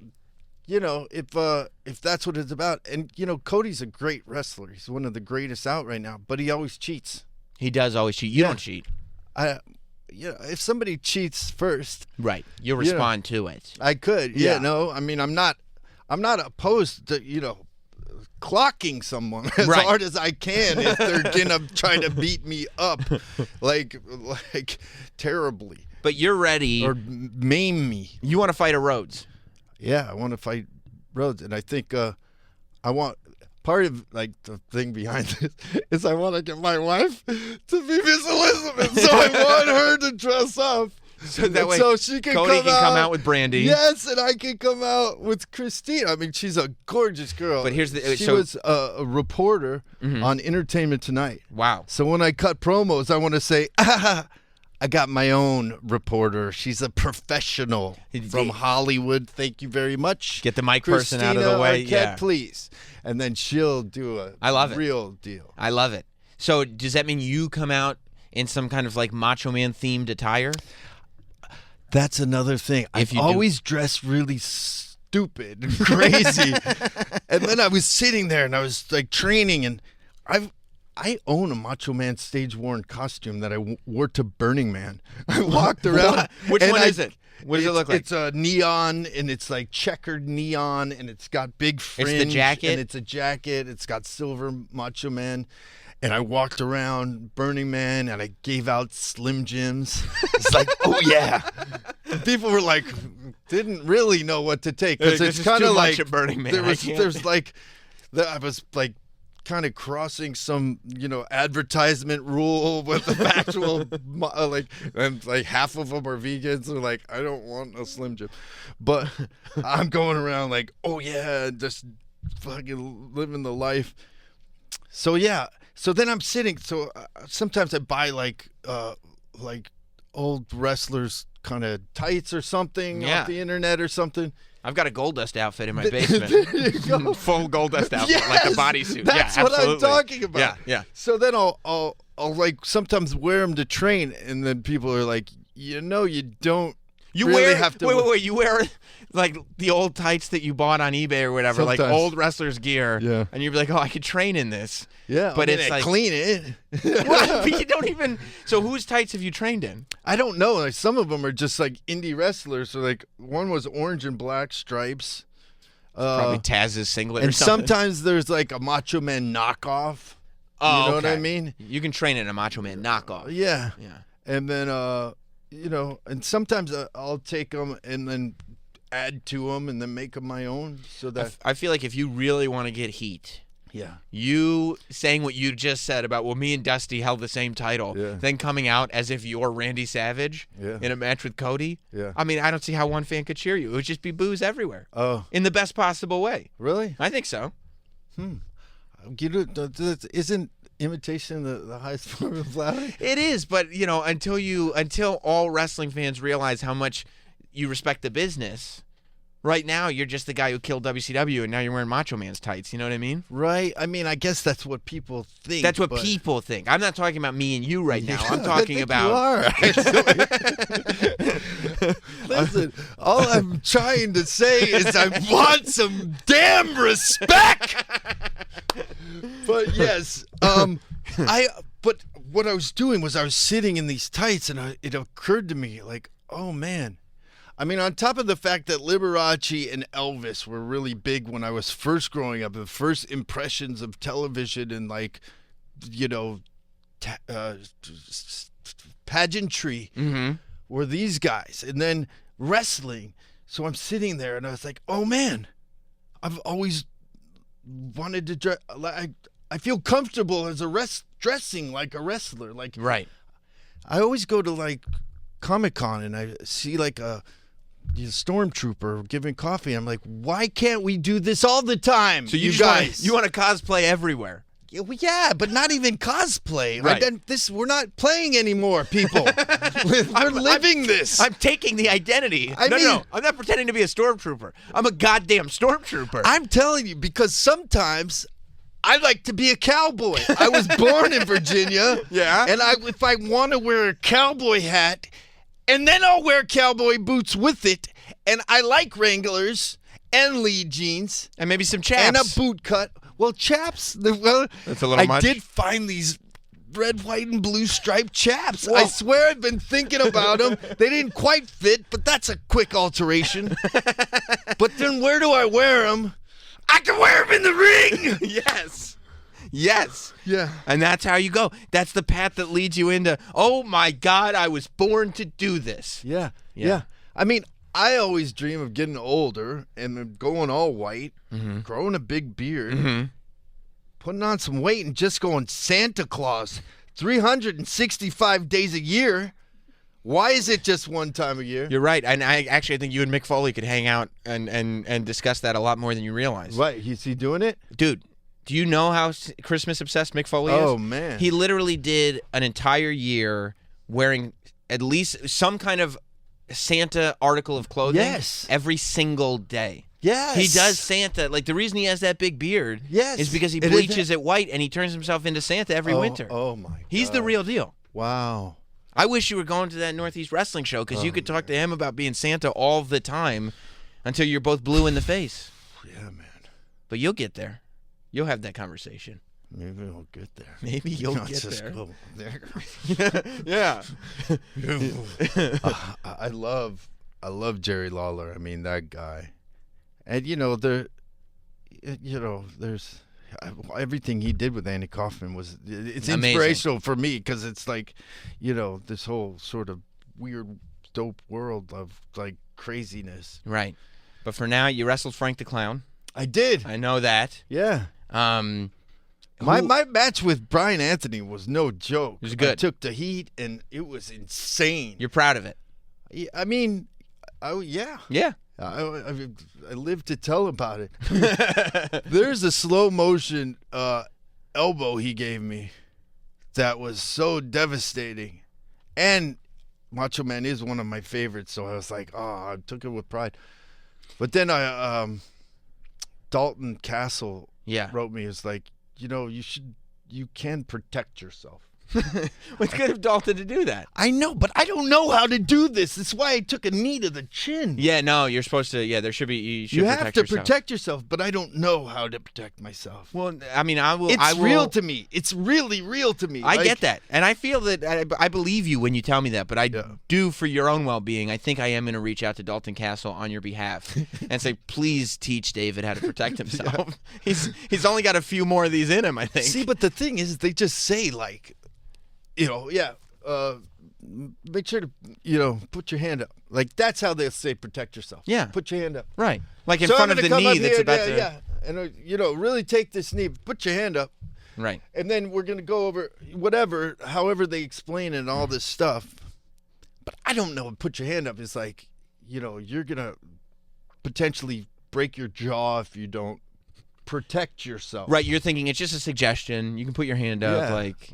if that's what it's about, and Cody's a great wrestler. He's one of the greatest out right now, but he always cheats. He does always cheat. You Yeah. don't cheat. If somebody cheats first, Right. You'll respond to it. I could. Yeah. Yeah. No, I mean, I'm not opposed to clocking someone as Right. hard as I can if they're gonna try to beat me up, like terribly But you're ready. or maim me. You want to fight a Rhodes. Yeah, I want to fight Rhodes, and I think I want. Part of like the thing behind this is I want to get my wife to be Miss Elizabeth, so I want her to dress up, So that way so she can Cody come can come out with Brandy. Yes, and I can come out with Christine. I mean, she's a gorgeous girl. But here's the- she so- was a reporter on Entertainment Tonight. Wow. So when I cut promos, I want to say, I got my own reporter. She's a professional from Hollywood. Thank you very much. Get the mic person out of the way. Arquette, Yeah. please. And then she'll do a I love it. real deal. I love it. So does that mean you come out in some kind of like Macho Man themed attire? That's another thing. If I've you do- always dressed really stupid and crazy. And then I was sitting there and I was like training, and I own a Macho Man stage worn costume that I wore to Burning Man. I walked around. Which and one is it? What does it look like? It's a neon, and it's like checkered neon, and it's got big fringe. jacket? And it's a jacket. It's got silver Macho Man. And I walked around Burning Man, and I gave out Slim Jims. It's like, oh yeah. And people were like, didn't really know what to take, because This it's is kind too of much like at Burning Man. there's like, I was like kind of crossing some advertisement rule with the actual and like half of them are vegans. They're like, I don't want a Slim Jim, but I'm going around like, oh yeah, just fucking living the life. So yeah. So then I'm sitting. So sometimes I buy like old wrestlers kind of tights or something Yeah. off the internet or something. I've got a Goldust outfit in my basement. There you go. Full Goldust outfit, like a Yes, bodysuit. That's yeah, what I'm absolutely. talking about. Yeah, yeah. So then I'll like sometimes wear them to train, and then people are like, you don't. You really wear have to. wait. You wear like the old tights that you bought on eBay or whatever, like Sometimes. old wrestlers' gear. Yeah. And you'd be like, oh, I could train in this. Yeah, but I mean, it's I like clean it. But you don't even. So whose tights have you trained in? I don't know. Like some of them are just like indie wrestlers. So like one was orange and black stripes. Probably Taz's singlet or And something. sometimes there's like a Macho Man knockoff. Oh, you know what I okay. mean? You can train in a Macho Man knockoff. Yeah. Yeah. And then and sometimes I'll take them and then add to them and then make them my own. So that I feel like if you really want to get heat, yeah. you saying what you just said about, well, me and Dusty held the same title, Yeah. then coming out as if you're Randy Savage Yeah. in a match with Cody. Yeah. I mean, I don't see how one fan could cheer you. It would just be boos everywhere Oh, in the best possible way. really? I think so. Isn't imitation the highest form of flattery? It is, but until all wrestling fans realize how much you respect the business, right now you're just the guy who killed WCW, and now you're wearing Macho Man's tights. You know what I mean? Right. I mean, I guess that's what people think. That's what but- people think. I'm not talking about me and you right now. I'm I talking think about. You are. Listen, all I'm trying to say is I want some damn respect. But yes, But what I was doing was I was sitting in these tights, and it occurred to me like, oh man. I mean, on top of the fact that Liberace and Elvis were really big when I was first growing up, the first impressions of television and pageantry were these guys, and then wrestling. So I'm sitting there, and I was like, oh man, I've always wanted to dress. I feel comfortable as dressing like a wrestler. Like Right. I always go to like Comic-Con and I see like a stormtrooper giving coffee. I'm like, why can't we do this all the time? So you guys, you want to cosplay everywhere. Yeah, but not even cosplay. Right. We're not playing anymore, people. We're living this. I'm taking the identity. No. I'm not pretending to be a stormtrooper. I'm a goddamn stormtrooper. I'm telling you, because sometimes I like to be a cowboy. I was born in Virginia. Yeah. And if I want to wear a cowboy hat, and then I'll wear cowboy boots with it, and I like Wranglers and lead jeans. And maybe some chaps. And a boot cut. Well, chaps. That's a little much. I did find these red, white, and blue striped chaps. Whoa. I swear I've been thinking about them. They didn't quite fit, but that's a quick alteration. But then where do I wear them? I can wear them in the ring. Yes. Yeah. And that's how you go. That's the path that leads you into, oh my God, I was born to do this. Yeah. I mean, I always dream of getting older and going all white, growing a big beard, putting on some weight, and just going Santa Claus 365 days a year. Why is it just one time a year? You're right. And I think you and Mick Foley could hang out and discuss that a lot more than you realize. Right. Is he doing it? Dude, do you know how Christmas obsessed Mick Foley is? Oh, man. He literally did an entire year wearing at least some kind of Santa article of clothing every single day. Yes. He does Santa. Like, the reason he has that big beard is because he bleaches it white and he turns himself into Santa every winter. Oh, my God. He's the real deal. Wow. I wish you were going to that Northeast Wrestling show because you could talk to him about being Santa all the time until you're both blue in the face. Yeah, man. But you'll get there. You'll have that conversation. Maybe we'll get there. Maybe you'll Not get just there. go there. Yeah. I love Jerry Lawler. I mean, that guy. And there's everything he did with Andy Kaufman it's amazing. Inspirational for me because it's like, this whole sort of weird, dope world of like craziness. Right. But for now, you wrestled Frank the Clown. I did. I know that. Yeah. My match with Bryan Anthony was no joke. It was good. I took the heat, and it was insane. You're proud of it. I mean, yeah. Yeah. I live to tell about it. There's a slow motion elbow he gave me that was so devastating. And Macho Man is one of my favorites, so I was like, I took it with pride. But then Dalton Castle wrote me, it's like, you can protect yourself. What's good of Dalton to do that? I know, but I don't know how to do this. That's why I took a knee to the chin. Yeah, no, you're supposed to. Yeah, there should be. You have to protect yourself, but I don't know how to protect myself. Well, I mean, I will. It's real to me. It's really real to me. I get that, and I feel that I believe you when you tell me that. But I do, for your own well-being, I think I am going to reach out to Dalton Castle on your behalf and say, please teach David how to protect himself. He's only got a few more of these in him, I think. See, but the thing is, they just say like. Make sure to, put your hand up. Like, that's how they'll say protect yourself. Yeah. Put your hand up. Right. Like in front of the knee that's about to... Yeah. And, really take this knee. Put your hand up. Right. And then we're going to go over however they explain it and all this stuff. But I don't know. Put your hand up. It's like, you're going to potentially break your jaw if you don't protect yourself. Right. You're thinking it's just a suggestion. You can put your hand up. Like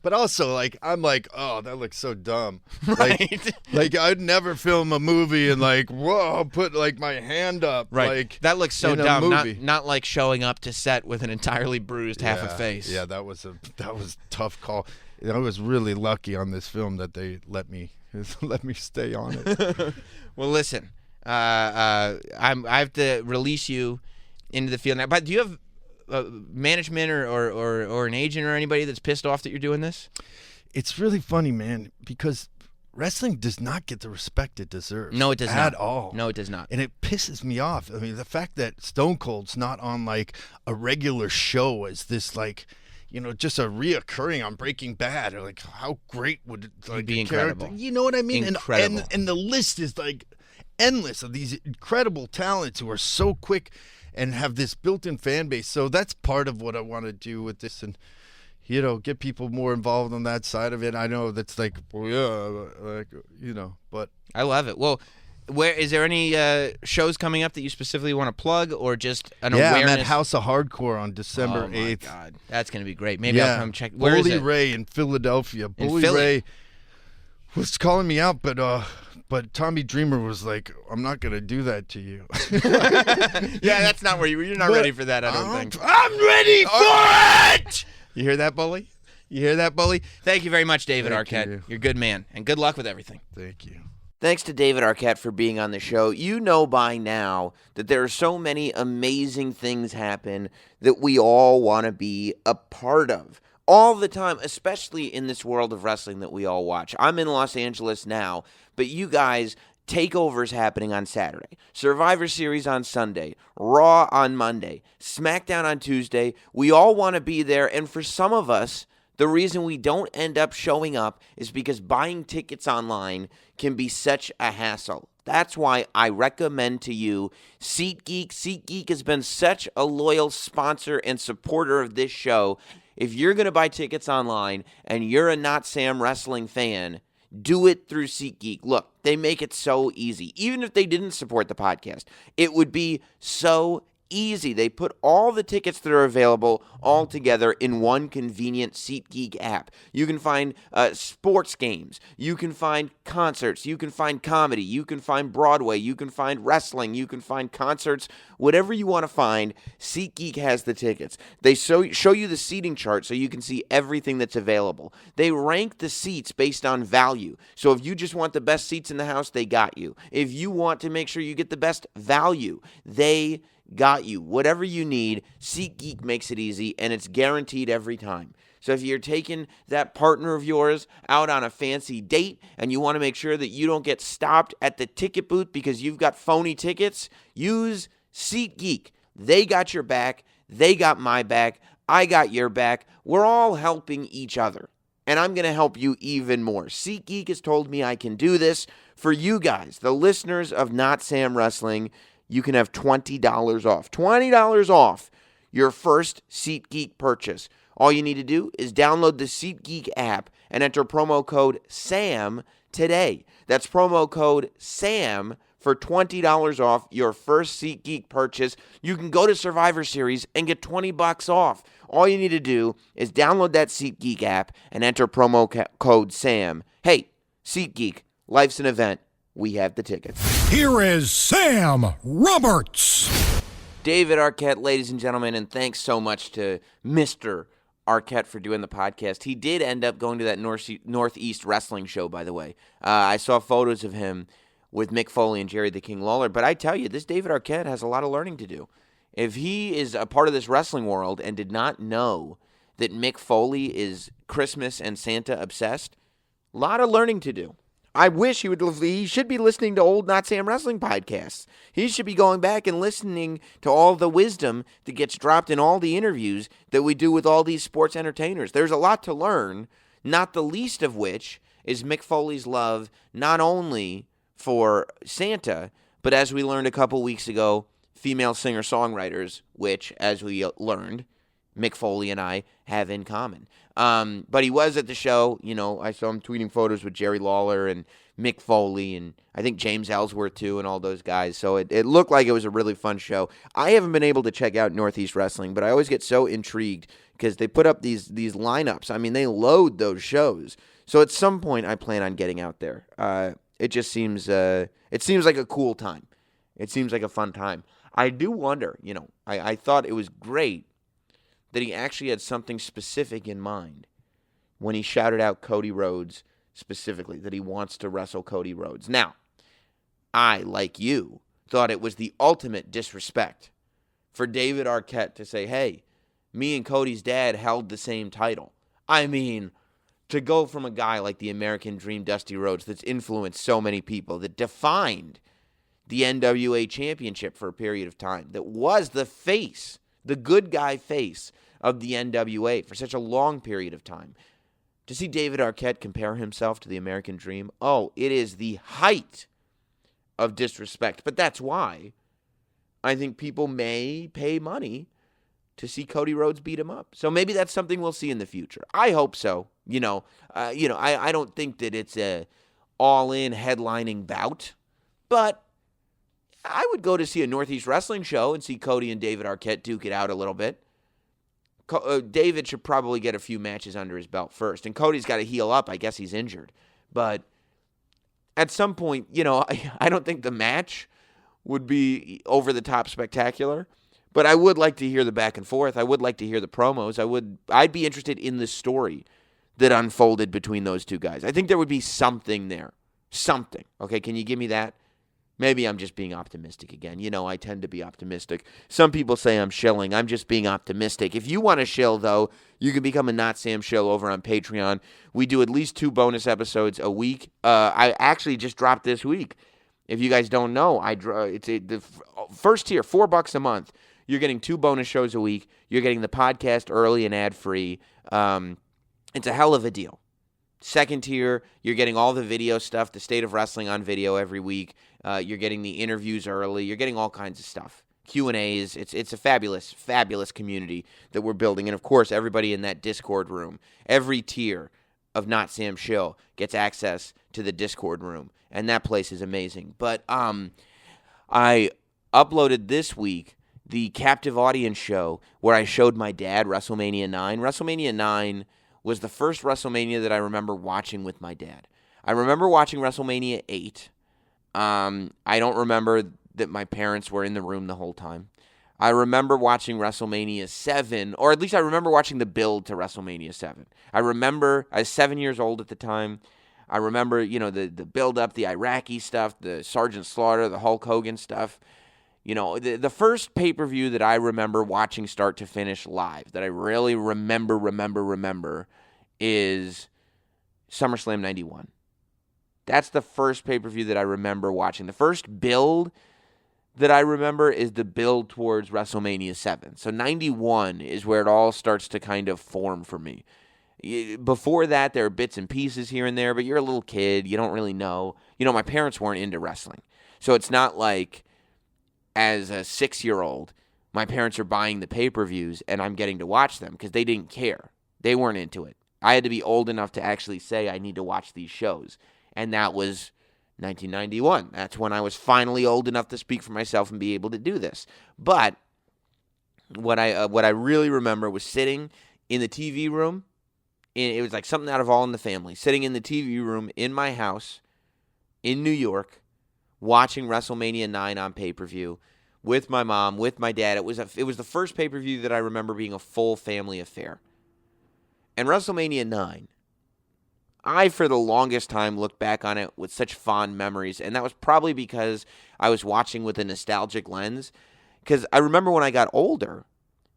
but also, like, I'm like, oh, that looks so dumb. Right. Like I'd never film a movie and like, whoa, put like my hand up. Right. Like, that looks so in a dumb. movie. Not like showing up to set with an entirely bruised half a face. Yeah, that was a tough call. I was really lucky on this film that they let me stay on it. Well, listen, I have to release you into the field now. But do you have management or an agent or anybody that's pissed off that you're doing this? It's really funny, man, because wrestling does not get the respect it deserves. No, it does not. At all. No, it does not. And it pisses me off. I mean, the fact that Stone Cold's not on like a regular show as this like, just a reoccurring on Breaking Bad, or like how great would it like be incredible. You know what I mean? Incredible. And the list is like endless of these incredible talents who are so quick and have this built-in fan base. So that's part of what I want to do with this. And, get people more involved on that side of it. I know that's like, well, yeah, like, but I love it. Well, where is there any shows coming up that you specifically want to plug, or just an awareness? I'm at House of Hardcore on December 8th. Oh my God, that's gonna be great. Maybe I'll come check. Where Bully is it? Ray in Philadelphia. Bully Philly? Ray was calling me out, but Tommy Dreamer was like, "I'm not gonna do that to you." Yeah, that's not where you're not ready for that. I don't think. I'm ready for it. You hear that, Bully? You hear that, Bully? Thank you very much, David Thank Arquette. you. You're a good man, and good luck with everything. Thank you. Thanks to David Arquette for being on the show. You know by now that there are so many amazing things happen that we all want to be a part of all the time, especially in this world of wrestling that we all watch. I'm in Los Angeles now, but you guys, TakeOver's happening on Saturday, Survivor Series on Sunday, Raw on Monday, Smackdown on Tuesday. We all want to be there, and for some of us, the reason we don't end up showing up is because buying tickets online can be such a hassle. That's why I recommend to you SeatGeek. SeatGeek has been such a loyal sponsor and supporter of this show. If you're going to buy tickets online and you're a Not Sam Wrestling fan, do it through SeatGeek. Look, they make it so easy. Even if they didn't support the podcast, it would be so easy. They put all the tickets that are available all together in one convenient SeatGeek app. You can find sports games. You can find concerts. You can find comedy. You can find Broadway. You can find wrestling. You can find concerts. Whatever you want to find, SeatGeek has the tickets. They show you the seating chart so you can see everything that's available. They rank the seats based on value. So if you just want the best seats in the house, they got you. If you want to make sure you get the best value, they got you. Whatever you need, SeatGeek makes it easy, and it's guaranteed every time. So if you're taking that partner of yours out on a fancy date and you want to make sure that you don't get stopped at the ticket booth because you've got phony tickets, use SeatGeek. They got your back. They got my back. I got your back. We're all helping each other, and I'm going to help you even more. SeatGeek has told me I can do this. For you guys, the listeners of Not Sam Wrestling, you can have $20 off. $20 off your first SeatGeek purchase. All you need to do is download the SeatGeek app and enter promo code SAM today. That's promo code SAM for $20 off your first SeatGeek purchase. You can go to Survivor Series and get $20 off. All you need to do is download that SeatGeek app and enter promo code SAM. Hey, SeatGeek, life's an event. We have the tickets. Here is Sam Roberts. David Arquette, ladies and gentlemen, and thanks so much to Mr. Arquette for doing the podcast. He did end up going to that Northeast Wrestling show, by the way. I saw photos of him with Mick Foley and Jerry the King Lawler, but I tell you, this David Arquette has a lot of learning to do. If he is a part of this wrestling world and did not know that Mick Foley is Christmas and Santa obsessed, a lot of learning to do. I wish he should be listening to old Not Sam Wrestling podcasts. He should be going back and listening to all the wisdom that gets dropped in all the interviews that we do with all these sports entertainers. There's a lot to learn, not the least of which is Mick Foley's love not only for Santa, but as we learned a couple weeks ago, female singer-songwriters, which, as we learned, Mick Foley and I have in common. But he was at the show. You know, I saw him tweeting photos with Jerry Lawler and Mick Foley and I think James Ellsworth too and all those guys. So it looked like it was a really fun show. I haven't been able to check out Northeast Wrestling, but I always get so intrigued because they put up these lineups. I mean, they load those shows. So at some point I plan on getting out there. It just seems like a cool time. It seems like a fun time. I do wonder, you know, I thought it was great that he actually had something specific in mind when he shouted out Cody Rhodes specifically, that he wants to wrestle Cody Rhodes. Now, I, like you, thought it was the ultimate disrespect for David Arquette to say, hey, me and Cody's dad held the same title. I mean, to go from a guy like the American Dream Dusty Rhodes that's influenced so many people, that defined the NWA Championship for a period of time, that was the face, the good guy face of the NWA for such a long period of time. To see David Arquette compare himself to the American Dream, oh, it is the height of disrespect. But that's why I think people may pay money to see Cody Rhodes beat him up. So maybe that's something we'll see in the future. I hope so. I don't think that it's a all-in headlining bout, but I would go to see a Northeast Wrestling show and see Cody and David Arquette duke it out a little bit. David should probably get a few matches under his belt first, and Cody's got to heal up. I guess he's injured. But at some point, I don't think the match would be over-the-top spectacular, but I would like to hear the back and forth. I would like to hear the promos. I'd be interested in the story that unfolded between those two guys. I think there would be something there. Something. Okay, can you give me that? Maybe I'm just being optimistic again. I tend to be optimistic. Some people say I'm shilling. I'm just being optimistic. If you want to shill, though, you can become a Not Sam shill over on Patreon. We do at least 2 bonus episodes a week. I actually just dropped this week. If you guys don't know, the first tier, $4 a month. You're getting 2 bonus shows a week. You're getting the podcast early and ad-free. It's a hell of a deal. Second tier, you're getting all the video stuff, the State of Wrestling on video every week. You're getting the interviews early. You're getting all kinds of stuff. Q&As. It's a fabulous, fabulous community that we're building. And, of course, everybody in that Discord room, every tier of Not Sam Shill gets access to the Discord room. And that place is amazing. But I uploaded this week the captive audience show where I showed my dad WrestleMania 9. WrestleMania 9 was the first WrestleMania that I remember watching with my dad. I remember watching WrestleMania 8. I don't remember that my parents were in the room the whole time. I remember watching WrestleMania 7, or at least I remember watching the build to WrestleMania 7. I remember, I was 7 years old at the time. I remember, the build-up, the Iraqi stuff, the Sergeant Slaughter, the Hulk Hogan stuff. The first pay-per-view that I remember watching start to finish live, that I really remember, is SummerSlam 91. That's the first pay-per-view that I remember watching. The first build that I remember is the build towards WrestleMania 7. So 91 is where it all starts to kind of form for me. Before that, there are bits and pieces here and there, but you're a little kid. You don't really know. My parents weren't into wrestling. So it's not like as a 6-year-old, my parents are buying the pay-per-views and I'm getting to watch them because they didn't care. They weren't into it. I had to be old enough to actually say I need to watch these shows. And that was 1991. That's when I was finally old enough to speak for myself and be able to do this. But what I really remember was sitting in the TV room. It was like something out of All in the Family. Sitting in the TV room in my house in New York, watching WrestleMania 9 on pay-per-view with my mom, with my dad. It was the first pay-per-view that I remember being a full family affair. And WrestleMania 9, I, for the longest time, looked back on it with such fond memories. And that was probably because I was watching with a nostalgic lens. Because I remember when I got older,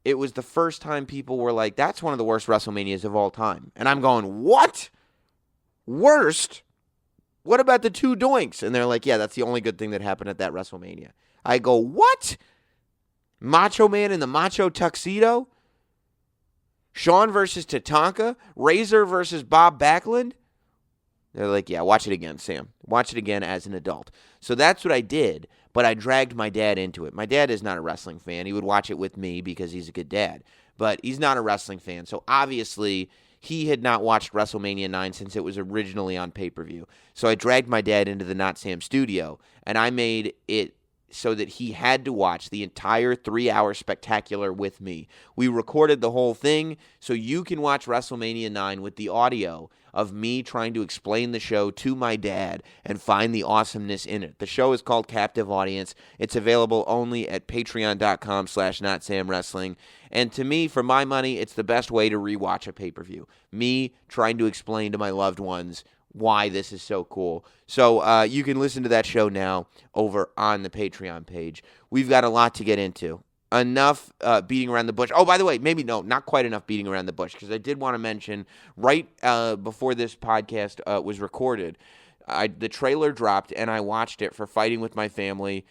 it was the first time people were like, that's one of the worst WrestleManias of all time. And I'm going, what? Worst? What about the 2 doinks? And they're like, yeah, that's the only good thing that happened at that WrestleMania. I go, what? Macho Man in the Macho Tuxedo? Shawn versus Tatanka? Razor versus Bob Backlund? They're like, yeah, watch it again, Sam. Watch it again as an adult. So that's what I did, but I dragged my dad into it. My dad is not a wrestling fan. He would watch it with me because he's a good dad, but he's not a wrestling fan. So obviously, he had not watched WrestleMania 9 since it was originally on pay-per-view. So I dragged my dad into the Not Sam studio, and I made it so that he had to watch the entire 3-hour spectacular with me. We recorded the whole thing, so you can watch WrestleMania 9 with the audio of me trying to explain the show to my dad and find the awesomeness in it. The show is called Captive Audience. It's available only at patreon.com/NotSamWrestling. And to me, for my money, it's the best way to rewatch a pay-per-view. Me trying to explain to my loved ones why this is so cool. So you can listen to that show now over on the Patreon page. We've got a lot to get into. Enough beating around the bush. Oh, by the way, maybe not quite enough beating around the bush, because I did want to mention right before this podcast was recorded, the trailer dropped and I watched it for Fighting With My Family.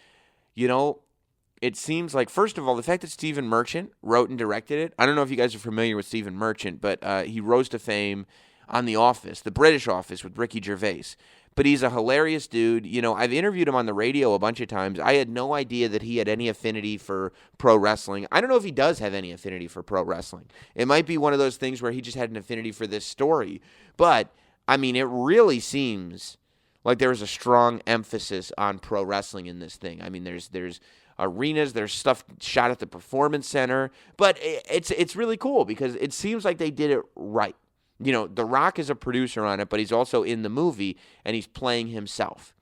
It seems like, first of all, the fact that Stephen Merchant wrote and directed it. I don't know if you guys are familiar with Stephen Merchant, but he rose to fame on The Office, the British Office with Ricky Gervais. but he's a hilarious dude. You know, I've interviewed him on the radio a bunch of times. I had no idea that he had any affinity for pro wrestling. I don't know if he does have any affinity for pro wrestling. It might be one of those things where he just had an affinity for this story. But, I mean, it really seems like there is a strong emphasis on pro wrestling in this thing. I mean, there's arenas, there's stuff shot at the Performance Center, but it's really cool because it seems like they did it right. You know, The Rock is a producer on it, but he's also in the movie, and he's playing himself,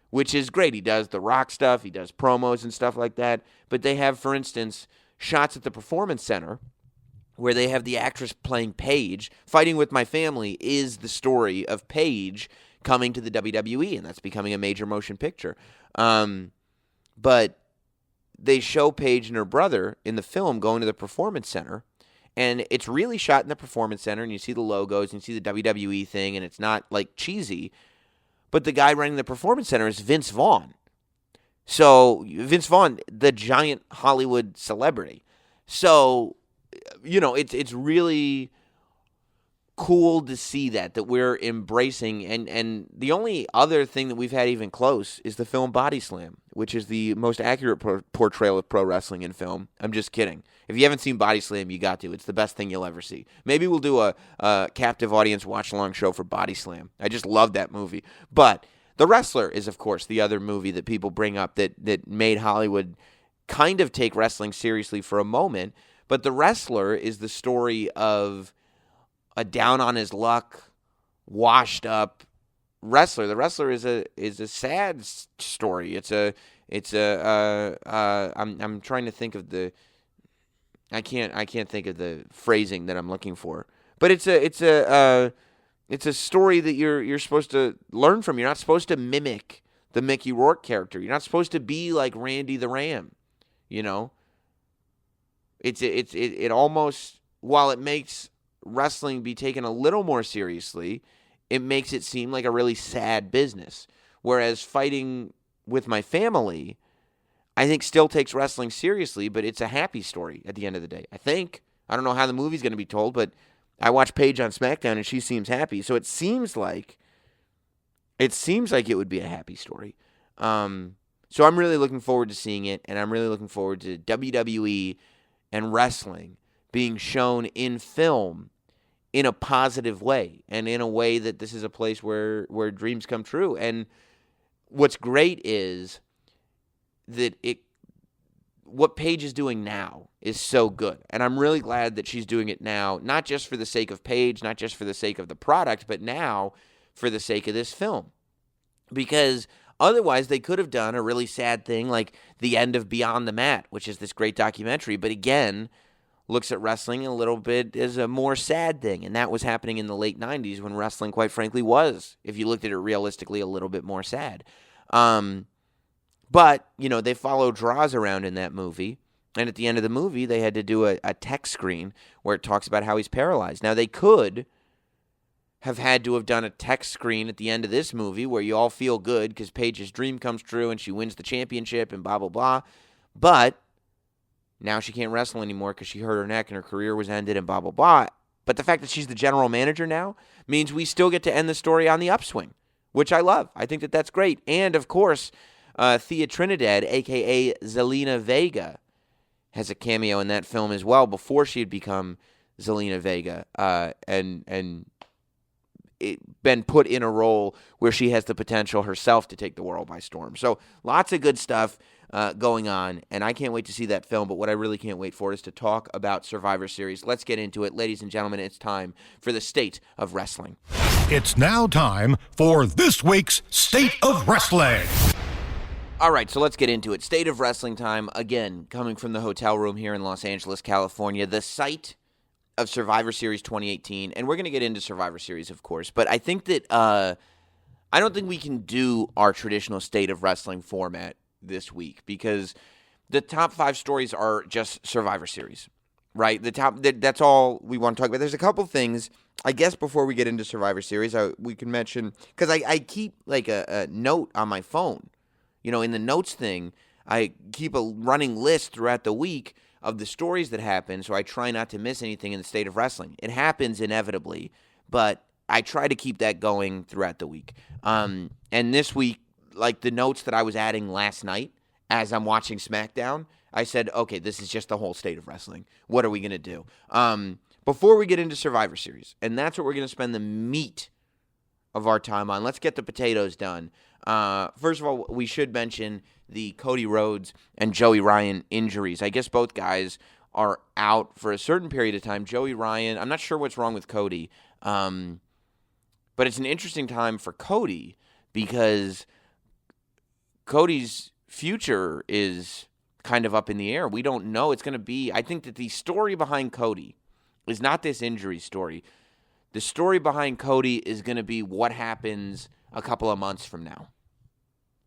which is great. He does The Rock stuff, he does promos and stuff like that, but they have, for instance, shots at the Performance Center where they have the actress playing Paige. Fighting with My Family is the story of Paige coming to the WWE, and that's becoming a major motion picture. But they show Paige and her brother in the film going to the Performance Center, and it's really shot in the Performance Center, and you see the logos, and you see the WWE thing, and it's not, like, cheesy. But the guy running the Performance Center is Vince Vaughn. So, Vince Vaughn, the giant Hollywood celebrity. So, you know, it's really cool to see that we're embracing. And the only other thing that we've had even close is the film Body Slam, which is the most accurate portrayal of pro wrestling in film. I'm just kidding. If you haven't seen Body Slam, you got to. It's the best thing you'll ever see. Maybe we'll do a captive audience watch-along show for Body Slam. I just love that movie. But The Wrestler is, of course, the other movie that people bring up that made Hollywood kind of take wrestling seriously for a moment. But The Wrestler is the story of a down-on-his-luck, washed-up wrestler. The Wrestler is a sad story. I'm trying to think of the. I can't think of the phrasing that I'm looking for. But it's a story that you're supposed to learn from. You're not supposed to mimic the Mickey Rourke character. You're not supposed to be like Randy the Ram. You know. It almost, while it makes wrestling be taken a little more seriously, it makes it seem like a really sad business. Whereas Fighting with My Family, I think, still takes wrestling seriously, but it's a happy story at the end of the day. I think. I don't know how the movie's going to be told, but I watch Paige on Smackdown and she seems happy. So it seems like it would be a happy story. So I'm really looking forward to seeing it, and I'm really looking forward to WWE and wrestling being shown in film in a positive way, and in a way that this is a place where dreams come true. And what's great is that what Paige is doing now is so good. And I'm really glad that she's doing it now, not just for the sake of Paige, not just for the sake of the product, but now for the sake of this film. Because otherwise they could have done a really sad thing like the end of Beyond the Mat, which is this great documentary, but again, looks at wrestling a little bit as a more sad thing. And that was happening in the late 90s when wrestling, quite frankly, was, if you looked at it realistically, a little bit more sad. But, you know, they follow draws around in that movie. And at the end of the movie, they had to do a text screen where it talks about how he's paralyzed. Now, they could have had to have done a text screen at the end of this movie where you all feel good because Paige's dream comes true and she wins the championship and blah, blah, blah. But now she can't wrestle anymore because she hurt her neck and her career was ended and blah, blah, blah. But the fact that she's the general manager now means we still get to end the story on the upswing, which I love. I think that that's great. And, of course, Thea Trinidad, a.k.a. Zelina Vega, has a cameo in that film as well before she had become Zelina Vega and been put in a role where she has the potential herself to take the world by storm. So lots of good stuff going on, and I can't wait to see that film, but what I really can't wait for is to talk about Survivor Series. Let's get into it. Ladies and gentlemen, it's time for the State of Wrestling. It's now time for this week's State of Wrestling. All right, so let's get into it. State of Wrestling time, again, coming from the hotel room here in Los Angeles, California, the site of Survivor Series 2018, and we're going to get into Survivor Series, of course, but I think that I don't think we can do our traditional State of Wrestling format this week because the top 5 stories are just Survivor Series, right? That's all we want to talk about. There's a couple things, I guess, before we get into Survivor Series, we can mention, because I keep like a note on my phone. You know, in the notes thing, I keep a running list throughout the week of the stories that happen, so I try not to miss anything in the State of Wrestling. It happens inevitably, but I try to keep that going throughout the week. And this week, like the notes that I was adding last night as I'm watching SmackDown, I said, okay, this is just the whole state of wrestling. What are we going to do? Before we get into Survivor Series, and that's what we're going to spend the meat of our time on. Let's get the potatoes done. First of all, we should mention the Cody Rhodes and Joey Ryan injuries. I guess both guys are out for a certain period of time. Joey Ryan, I'm not sure what's wrong with Cody, but it's an interesting time for Cody because Cody's future is kind of up in the air. We don't know. It's going to be, I think that the story behind Cody is not this injury story. The story behind Cody is going to be what happens a couple of months from now.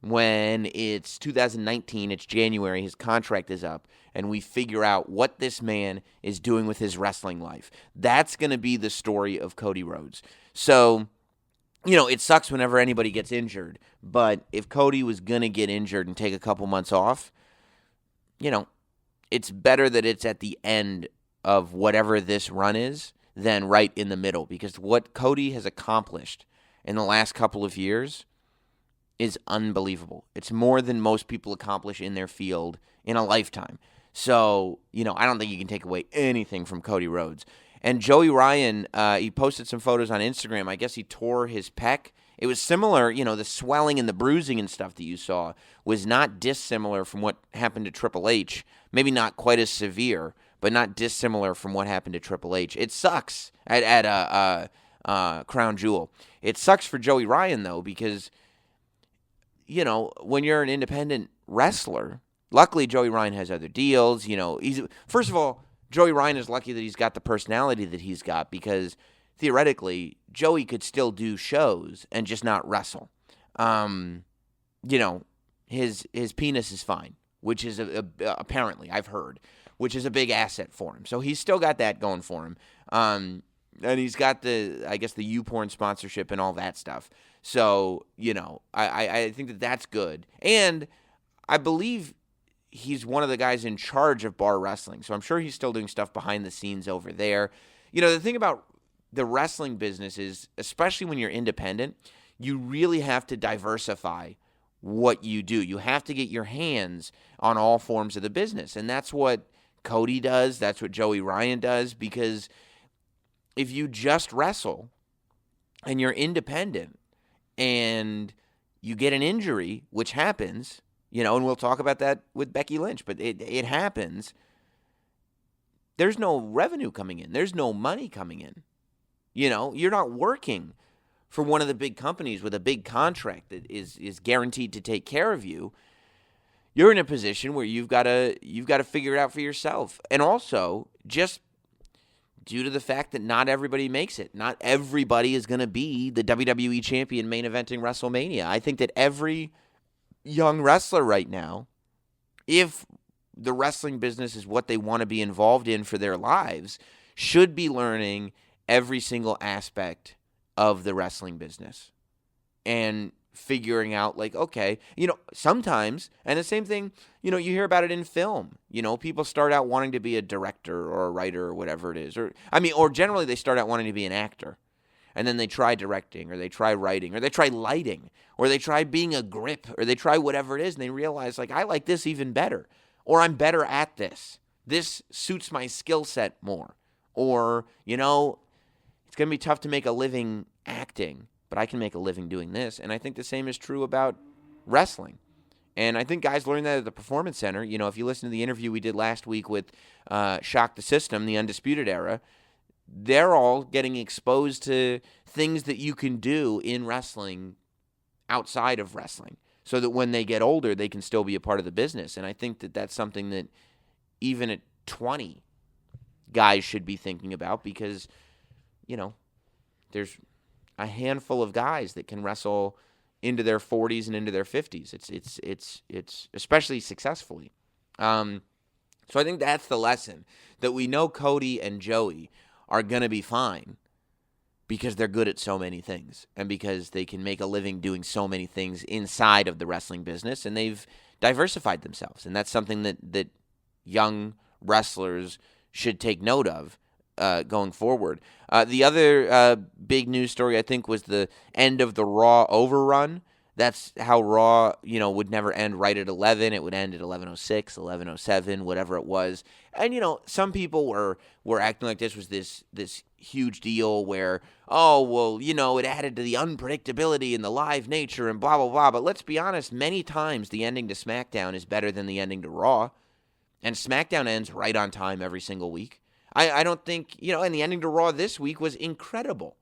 When it's 2019, it's January, his contract is up, and we figure out what this man is doing with his wrestling life. That's going to be the story of Cody Rhodes. So, it sucks whenever anybody gets injured, but if Cody was going to get injured and take a couple months off, it's better that it's at the end of whatever this run is than right in the middle, because what Cody has accomplished in the last couple of years is unbelievable. It's more than most people accomplish in their field in a lifetime. So, I don't think you can take away anything from Cody Rhodes. And Joey Ryan, he posted some photos on Instagram. I guess he tore his pec. It was similar, the swelling and the bruising and stuff that you saw was not dissimilar from what happened to Triple H. Maybe not quite as severe, but not dissimilar from what happened to Triple H. It sucks at Crown Jewel. It sucks for Joey Ryan, though, because when you're an independent wrestler, luckily Joey Ryan has other deals. First of all, Joey Ryan is lucky that he's got the personality that he's got because theoretically, Joey could still do shows and just not wrestle. His penis is fine, which is apparently, I've heard, which is a big asset for him. So he's still got that going for him. And he's got the YouPorn sponsorship and all that stuff. So, I think that that's good. And I believe he's one of the guys in charge of bar wrestling. So I'm sure he's still doing stuff behind the scenes over there. The thing about the wrestling business is, especially when you're independent, you really have to diversify what you do. You have to get your hands on all forms of the business. And that's what Cody does. That's what Joey Ryan does. Because if you just wrestle and you're independent and you get an injury, which happens, and we'll talk about that with Becky Lynch, but it happens, there's no revenue coming in. There's no money coming in. You're not working for one of the big companies with a big contract that is guaranteed to take care of you. You're in a position where you've got to figure it out for yourself. And also, just due to the fact that not everybody makes it. Not everybody is going to be the WWE champion main eventing WrestleMania. I think that every young wrestler right now, if the wrestling business is what they want to be involved in for their lives, should be learning every single aspect of the wrestling business and figuring out, like, okay, sometimes, and the same thing, you hear about it in film. People start out wanting to be a director or a writer or whatever it is. Or generally they start out wanting to be an actor. And then they try directing, or they try writing, or they try lighting, or they try being a grip, or they try whatever it is, and they realize, like, I like this even better, or I'm better at this. This suits my skill set more. Or, it's going to be tough to make a living acting, but I can make a living doing this. And I think the same is true about wrestling. And I think guys learn that at the Performance Center. If you listen to the interview we did last week with Shock the System, the Undisputed Era, they're all getting exposed to things that you can do in wrestling outside of wrestling so that when they get older, they can still be a part of the business. And I think that that's something that even at 20, guys should be thinking about because, there's a handful of guys that can wrestle into their 40s and into their 50s. It's especially successfully. So I think that's the lesson, that we know Cody and Joey are going to be fine because they're good at so many things and because they can make a living doing so many things inside of the wrestling business, and they've diversified themselves. And that's something that young wrestlers should take note of. going forward. The other big news story, I think, was the end of the Raw overrun. That's how Raw, would never end right at 11. It would end at 11:06, 11:07, whatever it was. And, some people were acting like this was this huge deal where, oh, well, it added to the unpredictability and the live nature and blah, blah, blah. But let's be honest, many times the ending to SmackDown is better than the ending to Raw. And SmackDown ends right on time every single week. I don't think, and the ending to Raw this week was incredible.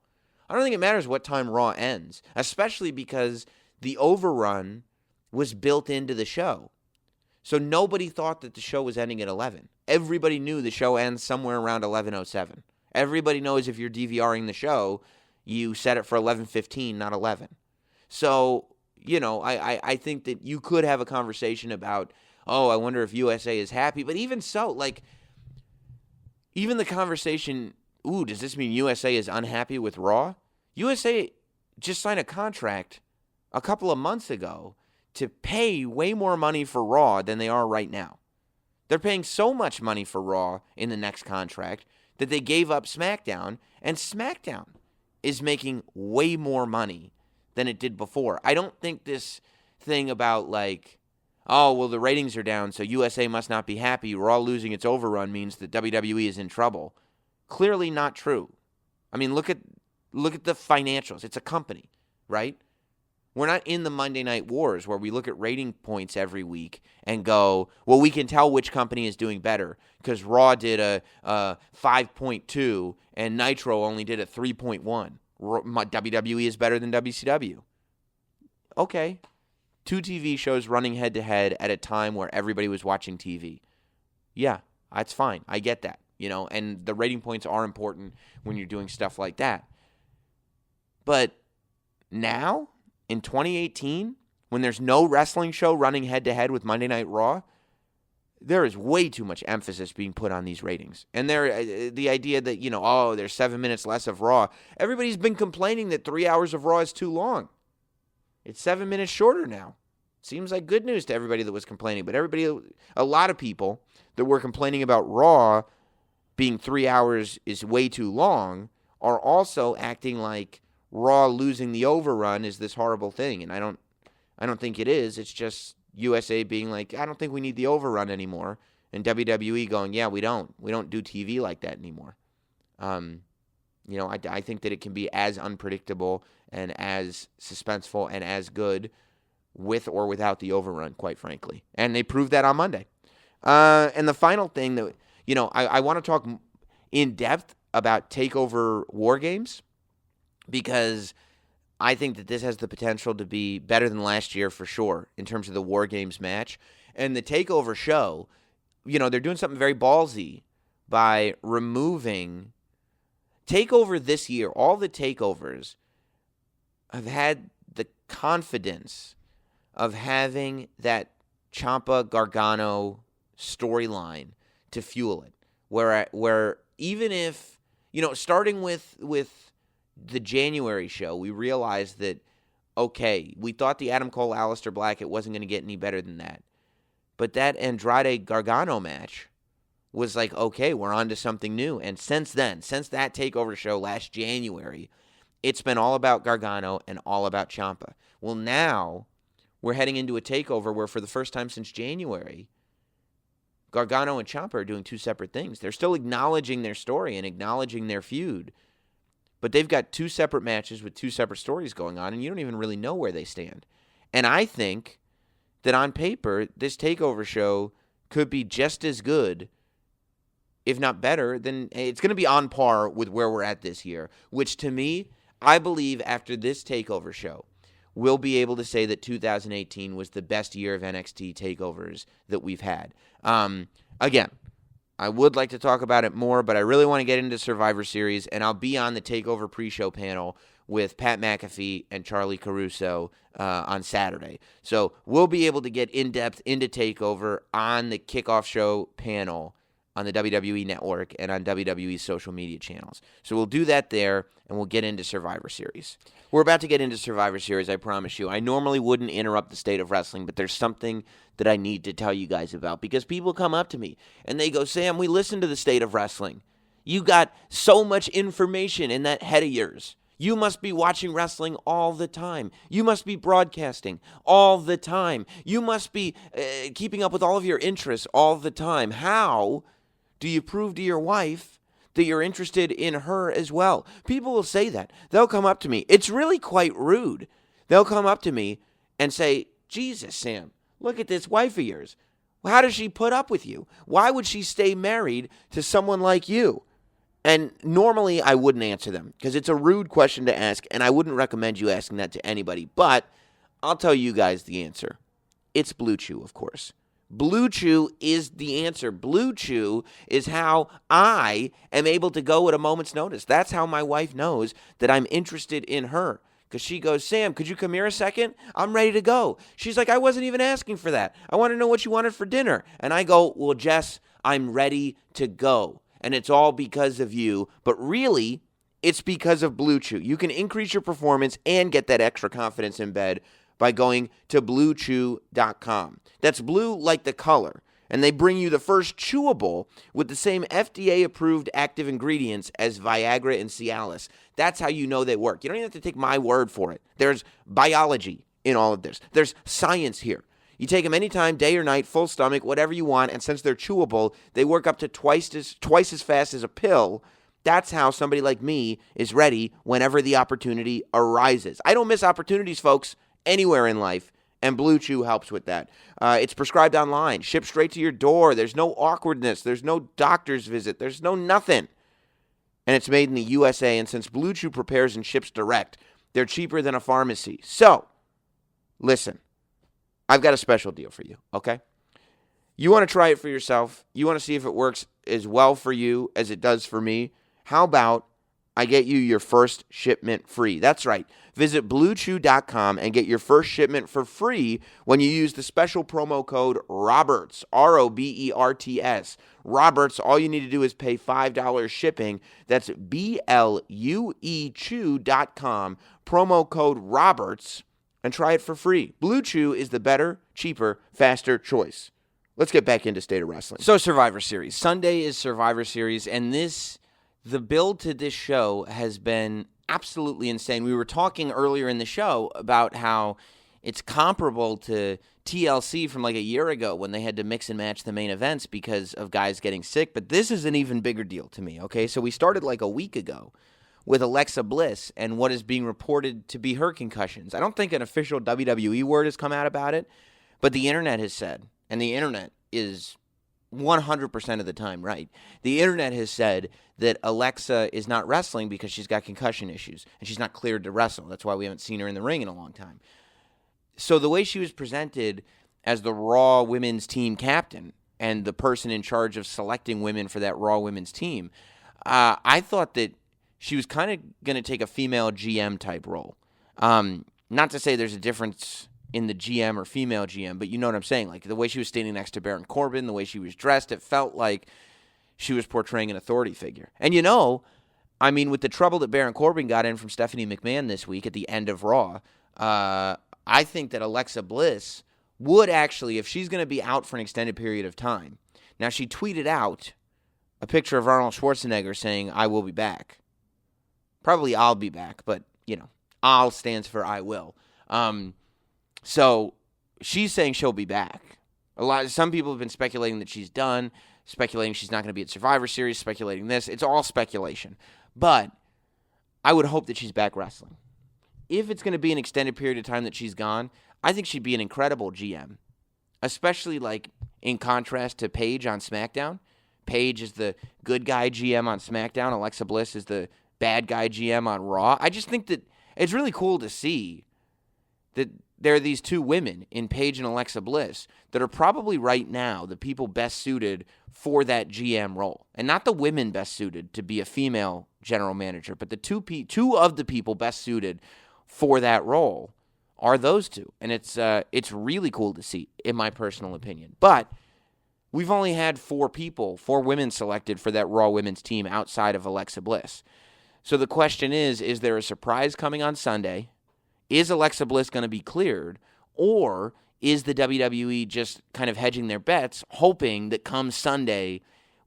I don't think it matters what time Raw ends, especially because the overrun was built into the show. So nobody thought that the show was ending at 11. Everybody knew the show ends somewhere around 11:07. Everybody knows if you're DVRing the show, you set it for 11:15, not 11. So, I think that you could have a conversation about, oh, I wonder if USA is happy. But even so, even the conversation, ooh, does this mean USA is unhappy with Raw? USA just signed a contract a couple of months ago to pay way more money for Raw than they are right now. They're paying so much money for Raw in the next contract that they gave up SmackDown, and SmackDown is making way more money than it did before. I don't think this thing about oh, well, the ratings are down, so USA must not be happy. Raw losing its overrun means that WWE is in trouble. Clearly not true. I mean, look at the financials. It's a company, right? We're not in the Monday Night Wars where we look at rating points every week and go, well, we can tell which company is doing better because Raw did a 5.2 and Nitro only did a 3.1. WWE is better than WCW. Okay. 2 TV shows running head-to-head at a time where everybody was watching TV. Yeah, that's fine. I get that, and the rating points are important when you're doing stuff like that. But now, in 2018, when there's no wrestling show running head-to-head with Monday Night Raw, there is way too much emphasis being put on these ratings. And the idea that, there's 7 minutes less of Raw. Everybody's been complaining that 3 hours of Raw is too long. It's 7 minutes shorter now. Seems like good news to everybody that was complaining. But a lot of people that were complaining about Raw being 3 hours is way too long are also acting like Raw losing the overrun is this horrible thing. And I don't think it is. It's just USA being like, I don't think we need the overrun anymore. And WWE going, yeah, we don't. We don't do TV like that anymore. I think that it can be as unpredictable and as suspenseful and as good with or without the overrun, quite frankly. And they proved that on Monday. And the final thing that, I want to talk in depth about TakeOver War Games because I think that this has the potential to be better than last year for sure in terms of the War Games match. And the TakeOver show, they're doing something very ballsy by removing TakeOver this year. All the TakeOvers have had the confidence of having that Ciampa Gargano storyline to fuel it, where even if starting with the January show, we realized that okay, we thought the Adam Cole Aleister Black, it wasn't going to get any better than that, but that Andrade Gargano match was like, okay, we're on to something new. And since then, since that TakeOver show last January, it's been all about Gargano and all about Ciampa. Well, now we're heading into a TakeOver where for the first time since January, Gargano and Ciampa are doing 2 separate things. They're still acknowledging their story and acknowledging their feud, but they've got 2 separate matches with 2 separate stories going on, and you don't even really know where they stand. And I think that on paper, this TakeOver show could be just as good, if not better, than it's going to be on par with where we're at this year, which to me, I believe after this TakeOver show, we'll be able to say that 2018 was the best year of NXT takeovers that we've had. Again, I would like to talk about it more, but I really want to get into Survivor Series, and I'll be on the TakeOver pre-show panel with Pat McAfee and Charlie Caruso on Saturday. So we'll be able to get in-depth into TakeOver on the kickoff show panel on the WWE Network and on WWE's social media channels. So we'll do that there, and we'll get into Survivor Series. We're about to get into Survivor Series, I promise you. I normally wouldn't interrupt the state of wrestling, but there's something that I need to tell you guys about because people come up to me, and they go, Sam, we listen to the state of wrestling. You got so much information in that head of yours. You must be watching wrestling all the time. You must be broadcasting all the time. You must be keeping up with all of your interests all the time. How do you prove to your wife that you're interested in her as well? People will say that. They'll come up to me. It's really quite rude. They'll come up to me and say, Jesus, Sam, look at this wife of yours. How does she put up with you? Why would she stay married to someone like you? And normally I wouldn't answer them because it's a rude question to ask, and I wouldn't recommend you asking that to anybody. But I'll tell you guys the answer. It's Blue Chew, of course. Blue Chew is the answer. Blue Chew is how I am able to go at a moment's notice. That's how my wife knows that I'm interested in her. Because she goes, Sam, could you come here a second? I'm ready to go. She's like, I wasn't even asking for that. I want to know what you wanted for dinner. And I go, well, Jess, I'm ready to go. And it's all because of you. But really, it's because of Blue Chew. You can increase your performance and get that extra confidence in bed by going to BlueChew.com. That's blue like the color. And they bring you the first chewable with the same FDA-approved active ingredients as Viagra and Cialis. That's how you know they work. You don't even have to take my word for it. There's biology in all of this. There's science here. You take them anytime, day or night, full stomach, whatever you want, and since they're chewable, they work up to twice as fast as a pill. That's how somebody like me is ready whenever the opportunity arises. I don't miss opportunities, folks, anywhere in life, and Blue Chew helps with that. It's prescribed online, shipped straight to your door. There's no awkwardness. There's no doctor's visit. There's no nothing. And it's made in the USA, and since Blue Chew prepares and ships direct, they're cheaper than a pharmacy. So, listen. I've got a special deal for you, okay? You want to try it for yourself. You want to see if it works as well for you as it does for me. How about I get you your first shipment free? That's right. Visit BlueChew.com and get your first shipment for free when you use the special promo code ROBERTS, ROBERTS. Roberts, all you need to do is pay $5 shipping. That's BLUE Chew.com, promo code ROBERTS. And try it for free. Blue Chew is the better, cheaper, faster choice. Let's get back into State of Wrestling. So Survivor Series. Sunday is Survivor Series, and the build to this show has been absolutely insane. We were talking earlier in the show about how it's comparable to TLC from like a year ago when they had to mix and match the main events because of guys getting sick, but this is an even bigger deal to me, okay? So we started like a week ago with Alexa Bliss and what is being reported to be her concussions. I don't think an official WWE word has come out about it, but the internet has said, and the internet is 100% of the time right, the internet has said that Alexa is not wrestling because she's got concussion issues, and she's not cleared to wrestle. That's why we haven't seen her in the ring in a long time. So the way she was presented as the Raw women's team captain and the person in charge of selecting women for that Raw women's team, I thought that she was kind of going to take a female GM type role. Not to say there's a difference in the GM or female GM, but you know what I'm saying. Like the way she was standing next to Baron Corbin, the way she was dressed, it felt like she was portraying an authority figure. And you know, I mean, with the trouble that Baron Corbin got in from Stephanie McMahon this week at the end of Raw, I think that Alexa Bliss would actually, if she's going to be out for an extended period of time. Now, she tweeted out a picture of Arnold Schwarzenegger saying, I will be back. Probably I'll be back, but, you know, I'll stands for I will. So she's saying she'll be back. Some people have been speculating that she's done, speculating she's not going to be at Survivor Series, speculating this. It's all speculation. But I would hope that she's back wrestling. If it's going to be an extended period of time that she's gone, I think she'd be an incredible GM, especially like in contrast to Paige on SmackDown. Paige is the good guy GM on SmackDown. Alexa Bliss is the bad guy GM on Raw. I just think that it's really cool to see that there are these two women in Paige and Alexa Bliss that are probably right now the people best suited for that GM role. And not the women best suited to be a female general manager, but the two of the people best suited for that role are those two. And it's really cool to see, in my personal opinion. But we've only had four women selected for that Raw women's team outside of Alexa Bliss. So the question is there a surprise coming on Sunday? Is Alexa Bliss going to be cleared? Or is the WWE just kind of hedging their bets, hoping that come Sunday,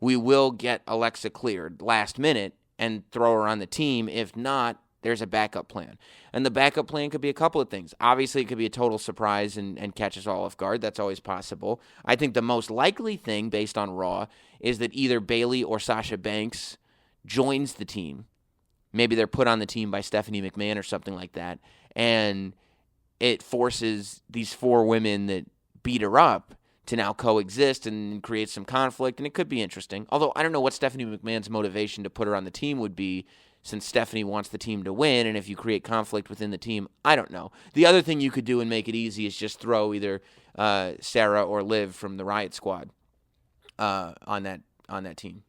we will get Alexa cleared last minute and throw her on the team. If not, there's a backup plan. And the backup plan could be a couple of things. Obviously, it could be a total surprise and catch us all off guard. That's always possible. I think the most likely thing, based on Raw, is that either Bayley or Sasha Banks joins the team. Maybe they're put on the team by Stephanie McMahon or something like that. And it forces these 4 women that beat her up to now coexist and create some conflict. And it could be interesting. Although I don't know what Stephanie McMahon's motivation to put her on the team would be, since Stephanie wants the team to win, and if you create conflict within the team, I don't know. The other thing you could do and make it easy is just throw either Sarah or Liv from the Riot Squad on that team.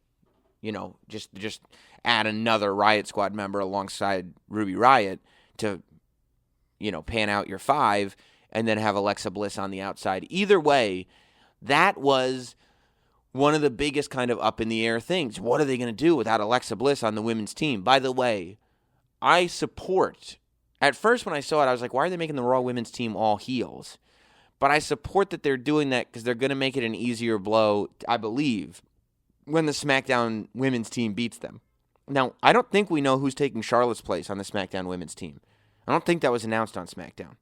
You know, just add another Riot Squad member alongside Ruby Riott to, you know, pan out your 5, and then have Alexa Bliss on the outside. Either way, that was one of the biggest kind of up-in-the-air things. What are they going to do without Alexa Bliss on the women's team? By the way, I support... At first, when I saw it, I was like, why are they making the Raw women's team all heels? But I support that they're doing that because they're going to make it an easier blow, I believe, when the SmackDown women's team beats them. Now, I don't think we know who's taking Charlotte's place on the SmackDown women's team. I don't think that was announced on SmackDown.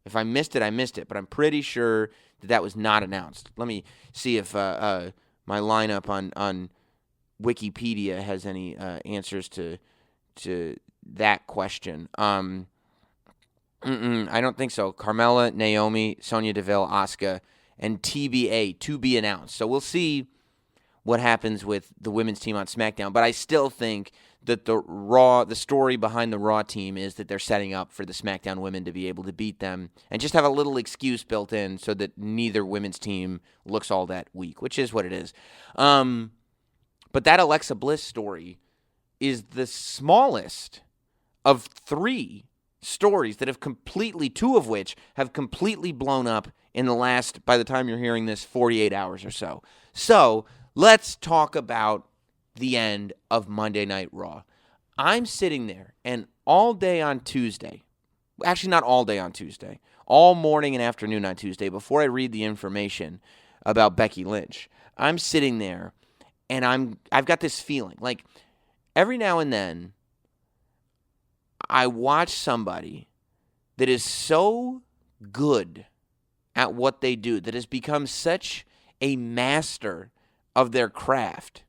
If I missed it, I missed it, but I'm pretty sure that was not announced. Let me see if my lineup on Wikipedia has any answers to that question. I don't think so. Carmella, Naomi, Sonya Deville, Asuka, and TBA, to be announced. So we'll see what happens with the women's team on SmackDown, but I still think that the story behind the Raw team is that they're setting up for the SmackDown women to be able to beat them and just have a little excuse built in so that neither women's team looks all that weak, which is what it is. But that Alexa Bliss story is the smallest of 3 stories that have completely, 2 of which have completely blown up in the last, by the time you're hearing this, 48 hours or so. So let's talk about the end of Monday Night Raw. I'm sitting there, and all day on Tuesday, actually not all day on Tuesday, all morning and afternoon on Tuesday, before I read the information about Becky Lynch, I'm sitting there, and I've got this feeling, like every now and then, I watch somebody that is so good at what they do, that has become such a master of their craft,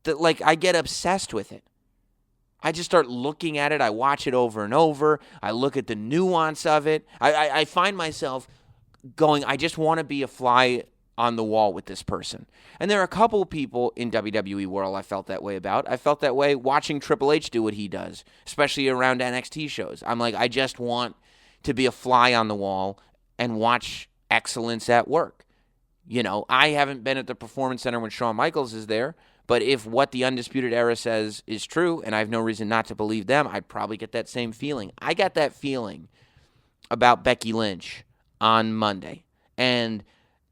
that, like, I get obsessed with it. I just start looking at it. I watch it over and over. I look at the nuance of it. I find myself going, I just want to be a fly on the wall with this person. And there are a couple of people in WWE world I felt that way about. I felt that way watching Triple H do what he does, especially around NXT shows. I'm like, I just want to be a fly on the wall and watch excellence at work. You know, I haven't been at the Performance Center when Shawn Michaels is there, but if what the Undisputed Era says is true, and I have no reason not to believe them, I'd probably get that same feeling. I got that feeling about Becky Lynch on Monday. And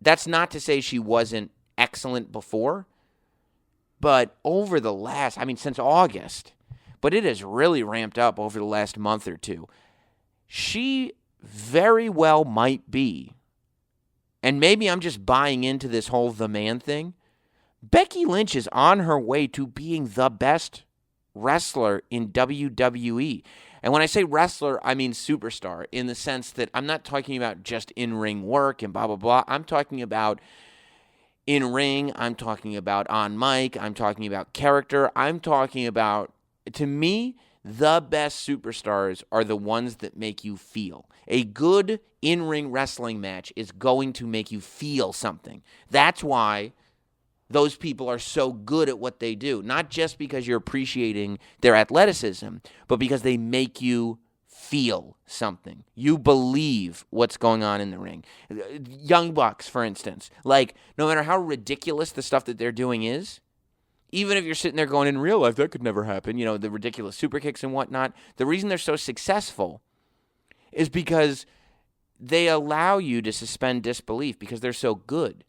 that's not to say she wasn't excellent before, but over the last, since August, but it has really ramped up over the last month or two. She very well might be, and maybe I'm just buying into this whole the man thing, Becky Lynch is on her way to being the best wrestler in WWE. And when I say wrestler, I mean superstar, in the sense that I'm not talking about just in-ring work and blah, blah, blah. I'm talking about in-ring. I'm talking about on mic. I'm talking about character. I'm talking about, to me, the best superstars are the ones that make you feel. A good in-ring wrestling match is going to make you feel something. That's why those people are so good at what they do. Not just because you're appreciating their athleticism, but because they make you feel something. You believe what's going on in the ring. Young Bucks, for instance. Like, no matter how ridiculous the stuff that they're doing is, even if you're sitting there going, in real life, that could never happen, you know, the ridiculous super kicks and whatnot, the reason they're so successful is because they allow you to suspend disbelief because they're so good.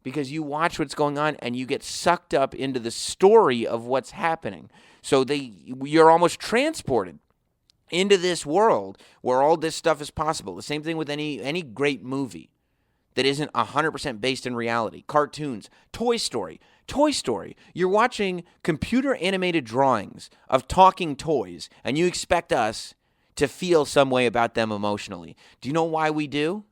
Because you watch what's going on and you get sucked up into the story of what's happening. So you're almost transported into this world where all this stuff is possible. The same thing with any great movie that isn't 100% based in reality. Cartoons. Toy Story. Toy Story. You're watching computer animated drawings of talking toys, and you expect us to feel some way about them emotionally. Do you know why we do?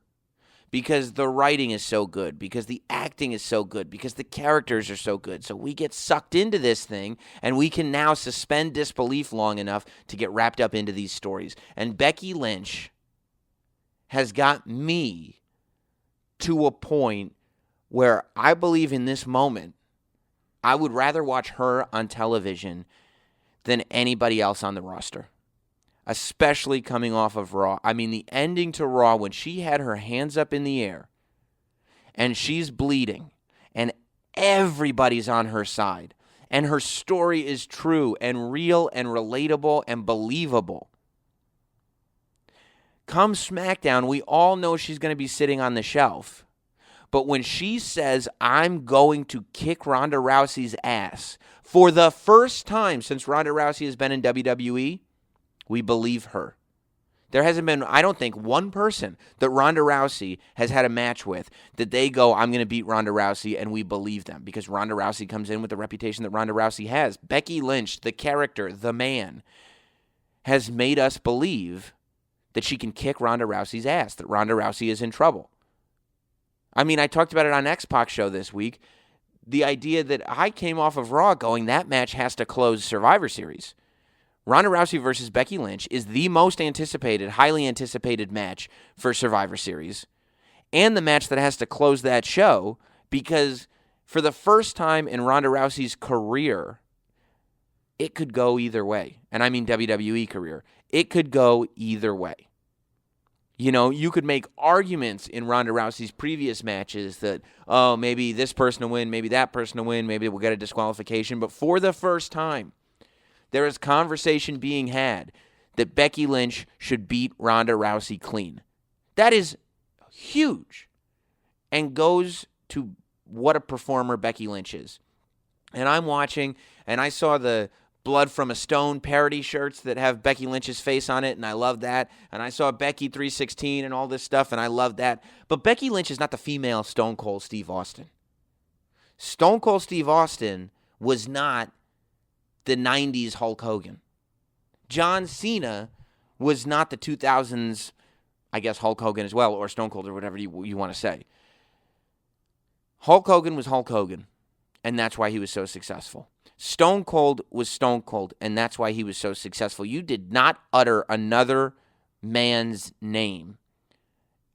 Because the writing is so good, because the acting is so good, because the characters are so good. So we get sucked into this thing, and we can now suspend disbelief long enough to get wrapped up into these stories. And Becky Lynch has got me to a point where I believe in this moment, I would rather watch her on television than anybody else on the roster. Especially coming off of Raw. I mean, the ending to Raw when she had her hands up in the air and she's bleeding and everybody's on her side and her story is true and real and relatable and believable. Come SmackDown, we all know she's going to be sitting on the shelf. But when she says, I'm going to kick Ronda Rousey's ass for the first time since Ronda Rousey has been in WWE, we believe her. There hasn't been, I don't think, one person that Ronda Rousey has had a match with that they go, I'm going to beat Ronda Rousey, and we believe them because Ronda Rousey comes in with the reputation that Ronda Rousey has. Becky Lynch, the character, the man, has made us believe that she can kick Ronda Rousey's ass, that Ronda Rousey is in trouble. I mean, I talked about it on X-Pac's show this week. The idea that I came off of Raw going, that match has to close Survivor Series. Ronda Rousey versus Becky Lynch is the most anticipated, highly anticipated match for Survivor Series. And the match that has to close that show because for the first time in Ronda Rousey's career, it could go either way. And I mean WWE career. It could go either way. You know, you could make arguments in Ronda Rousey's previous matches that, oh, maybe this person will win, maybe that person will win, maybe we'll get a disqualification. But for the first time, there is conversation being had that Becky Lynch should beat Ronda Rousey clean. That is huge and goes to what a performer Becky Lynch is. And I'm watching, and I saw the Blood from a Stone parody shirts that have Becky Lynch's face on it, and I love that. And I saw Becky 316 and all this stuff, and I love that. But Becky Lynch is not the female Stone Cold Steve Austin. Stone Cold Steve Austin was not the 90s Hulk Hogan. John Cena was not the 2000s, I guess, Hulk Hogan as well, or Stone Cold, or whatever you want to say. Hulk Hogan was Hulk Hogan, and that's why he was so successful. Stone Cold was Stone Cold, and that's why he was so successful. You did not utter another man's name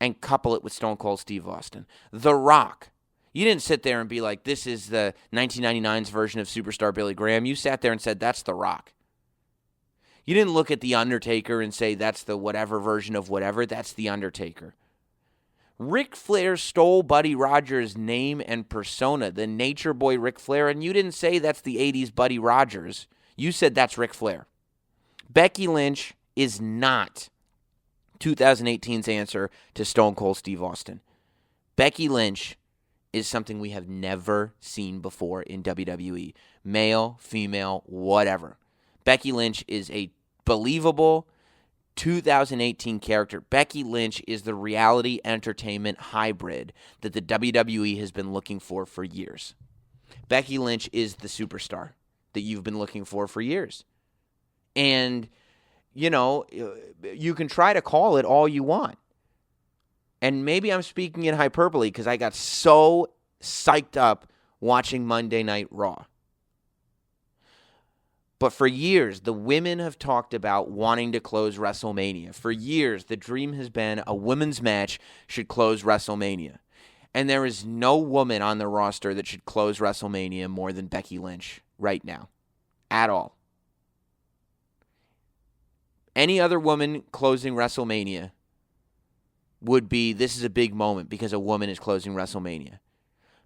and couple it with Stone Cold Steve Austin. The Rock. You didn't sit there and be like, this is the 1999's version of Superstar Billy Graham. You sat there and said, that's The Rock. You didn't look at The Undertaker and say, that's the whatever version of whatever. That's The Undertaker. Ric Flair stole Buddy Rogers' name and persona, the Nature Boy Ric Flair, and you didn't say that's the 80s Buddy Rogers. You said that's Ric Flair. Becky Lynch is not 2018's answer to Stone Cold Steve Austin. Becky Lynch is something we have never seen before in WWE. Male, female, whatever. Becky Lynch is a believable 2018 character. Becky Lynch is the reality entertainment hybrid that the WWE has been looking for years. Becky Lynch is the superstar that you've been looking for years. And, you know, you can try to call it all you want. And maybe I'm speaking in hyperbole because I got so psyched up watching Monday Night Raw. But for years, the women have talked about wanting to close WrestleMania. For years, the dream has been a women's match should close WrestleMania. And there is no woman on the roster that should close WrestleMania more than Becky Lynch right now. At all. Any other woman closing WrestleMania would be, this is a big moment because a woman is closing WrestleMania.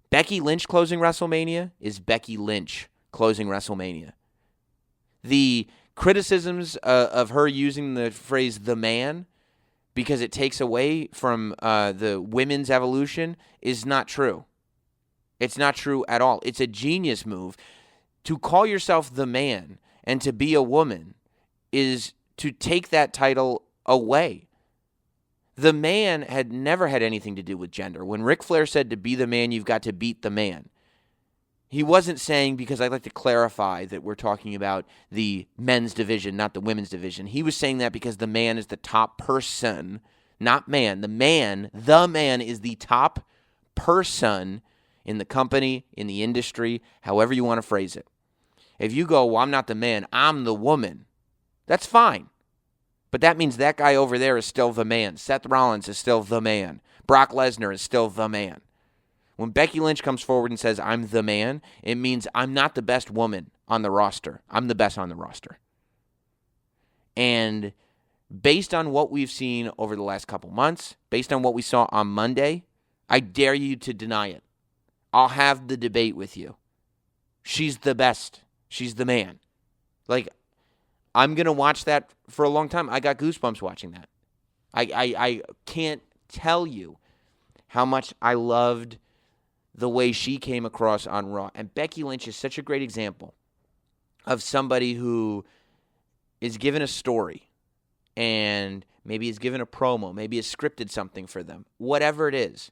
Becky Lynch closing WrestleMania is Becky Lynch closing WrestleMania. The criticisms of her using the phrase the man because it takes away from the women's evolution is not true. It's not true at all. It's a genius move. To call yourself the man and to be a woman is to take that title away. The man had never had anything to do with gender. When Ric Flair said to be the man, you've got to beat the man. He wasn't saying, because I'd like to clarify that we're talking about the men's division, not the women's division. He was saying that because the man is the top person, not man. The man is the top person in the company, in the industry, however you want to phrase it. If you go, well, I'm not the man, I'm the woman, that's fine. But that means that guy over there is still the man. Seth Rollins is still the man. Brock Lesnar is still the man. When Becky Lynch comes forward and says, I'm the man, it means I'm not the best woman on the roster. I'm the best on the roster. And based on what we've seen over the last couple months, based on what we saw on Monday, I dare you to deny it. I'll have the debate with you. She's the best. She's the man. Like, I'm going to watch that for a long time. I got goosebumps watching that. I can't tell you how much I loved the way she came across on Raw. And Becky Lynch is such a great example of somebody who is given a story and maybe is given a promo, maybe has scripted something for them, whatever it is.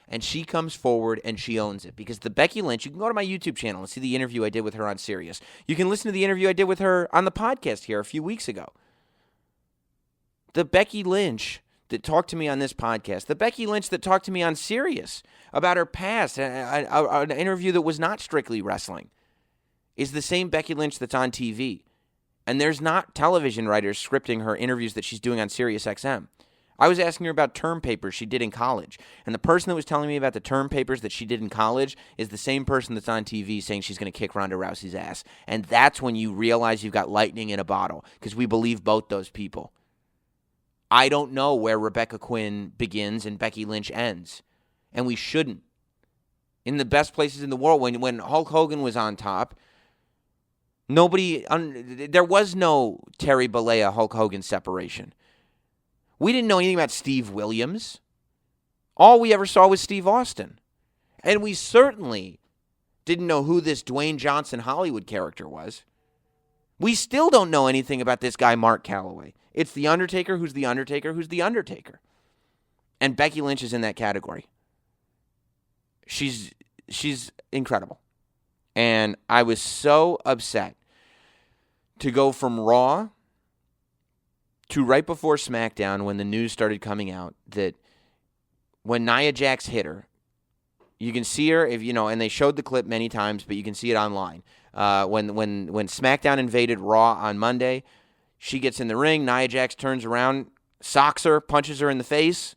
And she comes forward and she owns it. Because the Becky Lynch, you can go to my YouTube channel and see the interview I did with her on Sirius. You can listen to the interview I did with her on the podcast here a few weeks ago. The Becky Lynch that talked to me on this podcast, the Becky Lynch that talked to me on Sirius about her past, an interview that was not strictly wrestling, is the same Becky Lynch that's on TV. And there's not television writers scripting her interviews that she's doing on Sirius XM. I was asking her about term papers she did in college. And the person that was telling me about the term papers that she did in college is the same person that's on TV saying she's going to kick Ronda Rousey's ass. And that's when you realize you've got lightning in a bottle, because we believe both those people. I don't know where Rebecca Quinn begins and Becky Lynch ends. And we shouldn't. In the best places in the world, when Hulk Hogan was on top, there was no Terry Bollea Hulk Hogan separation. We didn't know anything about Steve Williams. All we ever saw was Steve Austin. And we certainly didn't know who this Dwayne Johnson Hollywood character was. We still don't know anything about this guy, Mark Calloway. It's The Undertaker who's The Undertaker who's The Undertaker. And Becky Lynch is in that category. She's incredible. And I was so upset to go from Raw to right before Smackdown, when the news started coming out that when Nia Jax hit her, you can see her, and they showed the clip many times, but you can see it online. When Smackdown invaded Raw on Monday, she gets in the ring, Nia Jax turns around, socks her, punches her in the face.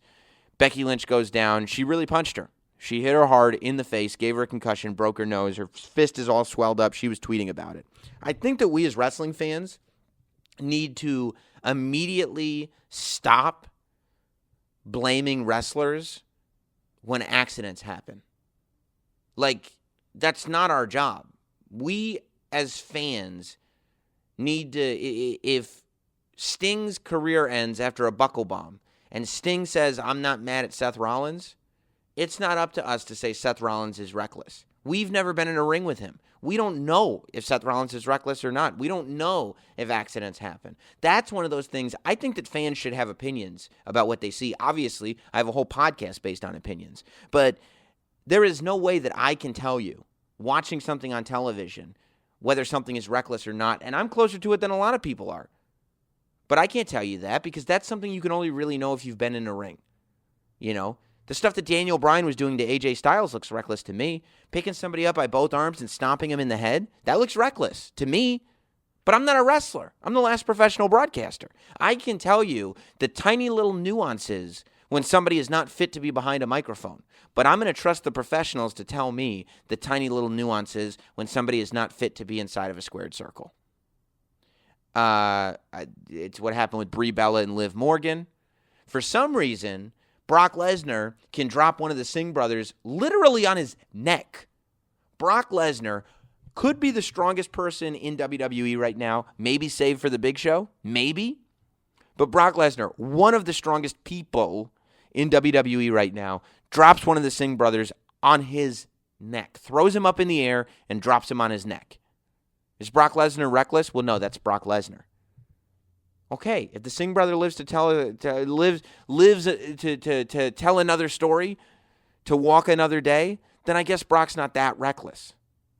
Becky Lynch goes down. She really punched her. She hit her hard in the face, gave her a concussion, broke her nose. Her fist is all swelled up. She was tweeting about it. I think that we as wrestling fans need to immediately stop blaming wrestlers when accidents happen. Like, that's not our job. We as fans need to, if Sting's career ends after a buckle bomb and Sting says, I'm not mad at Seth Rollins, it's not up to us to say Seth Rollins is reckless. We've never been in a ring with him. We don't know if Seth Rollins is reckless or not. We don't know if accidents happen. That's one of those things. I think that fans should have opinions about what they see. Obviously, I have a whole podcast based on opinions. But there is no way that I can tell you, watching something on television, whether something is reckless or not. And I'm closer to it than a lot of people are. But I can't tell you that, because that's something you can only really know if you've been in a ring. The stuff that Daniel Bryan was doing to AJ Styles looks reckless to me. Picking somebody up by both arms and stomping him in the head, that looks reckless to me. But I'm not a wrestler. I'm the last professional broadcaster. I can tell you the tiny little nuances when somebody is not fit to be behind a microphone. But I'm going to trust the professionals to tell me the tiny little nuances when somebody is not fit to be inside of a squared circle. It's what happened with Brie Bella and Liv Morgan. For some reason, Brock Lesnar can drop one of the Singh brothers literally on his neck. Brock Lesnar could be the strongest person in WWE right now, maybe save for the Big Show, maybe. But Brock Lesnar, one of the strongest people in WWE right now, drops one of the Singh brothers on his neck, throws him up in the air, and drops him on his neck. Is Brock Lesnar reckless? Well, no, that's Brock Lesnar. Okay, if the Singh brother lives to tell another story, to walk another day, then I guess Brock's not that reckless.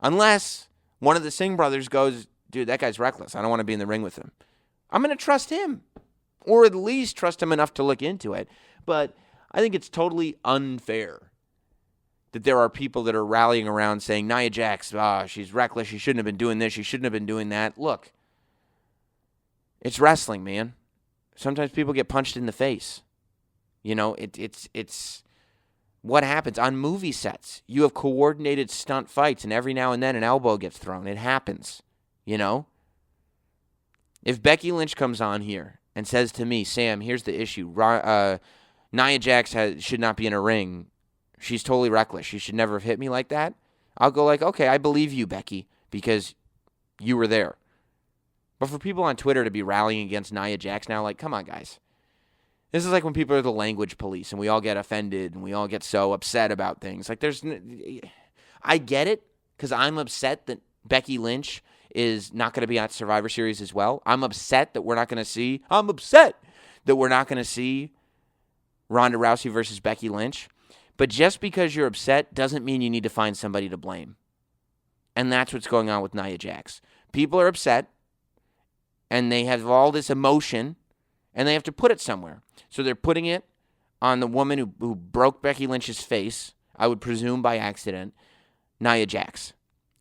Unless one of the Singh brothers goes, dude, that guy's reckless. I don't want to be in the ring with him. I'm going to trust him, or at least trust him enough to look into it. But I think it's totally unfair that there are people that are rallying around saying, Nia Jax, she's reckless. She shouldn't have been doing this. She shouldn't have been doing that. Look, it's wrestling, man. Sometimes people get punched in the face. You know, it's what happens on movie sets. You have coordinated stunt fights, and every now and then an elbow gets thrown. It happens, you know? If Becky Lynch comes on here and says to me, Sam, here's the issue. Nia Jax should not be in a ring. She's totally reckless. She should never have hit me like that. I'll go like, okay, I believe you, Becky, because you were there. But for people on Twitter to be rallying against Nia Jax now, like, come on, guys. This is like when people are the language police and we all get offended and we all get so upset about things. Like, I get it because I'm upset that Becky Lynch is not going to be at Survivor Series as well. I'm upset that we're not going to see Ronda Rousey versus Becky Lynch. But just because you're upset doesn't mean you need to find somebody to blame. And that's what's going on with Nia Jax. People are upset, and they have all this emotion, and they have to put it somewhere. So they're putting it on the woman who broke Becky Lynch's face, I would presume by accident, Nia Jax.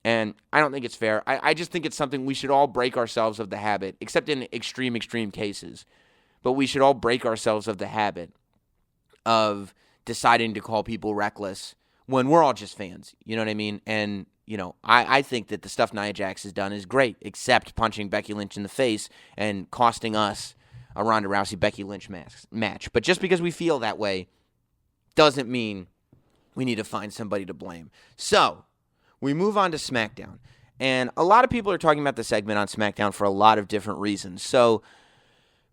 And I don't think it's fair. I just think it's something we should all break ourselves of the habit, except in extreme cases. But we should all break ourselves of the habit of deciding to call people reckless when we're all just fans. You know what I mean? And, you know, I think that the stuff Nia Jax has done is great, except punching Becky Lynch in the face and costing us a Ronda Rousey-Becky Lynch match. But just because we feel that way doesn't mean we need to find somebody to blame. So we move on to Smackdown. And a lot of people are talking about the segment on Smackdown for a lot of different reasons. So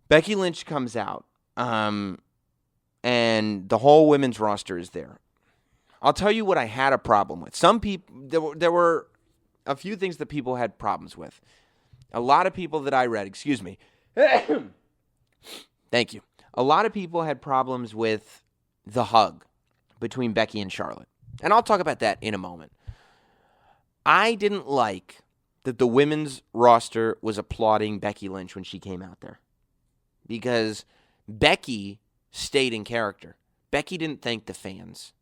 Becky Lynch comes out, and the whole women's roster is there. I'll tell you what I had a problem with. Some people, there were a few things that people had problems with. A lot of people that I read, thank you. A lot of people had problems with the hug between Becky and Charlotte. And I'll talk about that in a moment. I didn't like that the women's roster was applauding Becky Lynch when she came out there. Because Becky stayed in character. Becky didn't thank the fans.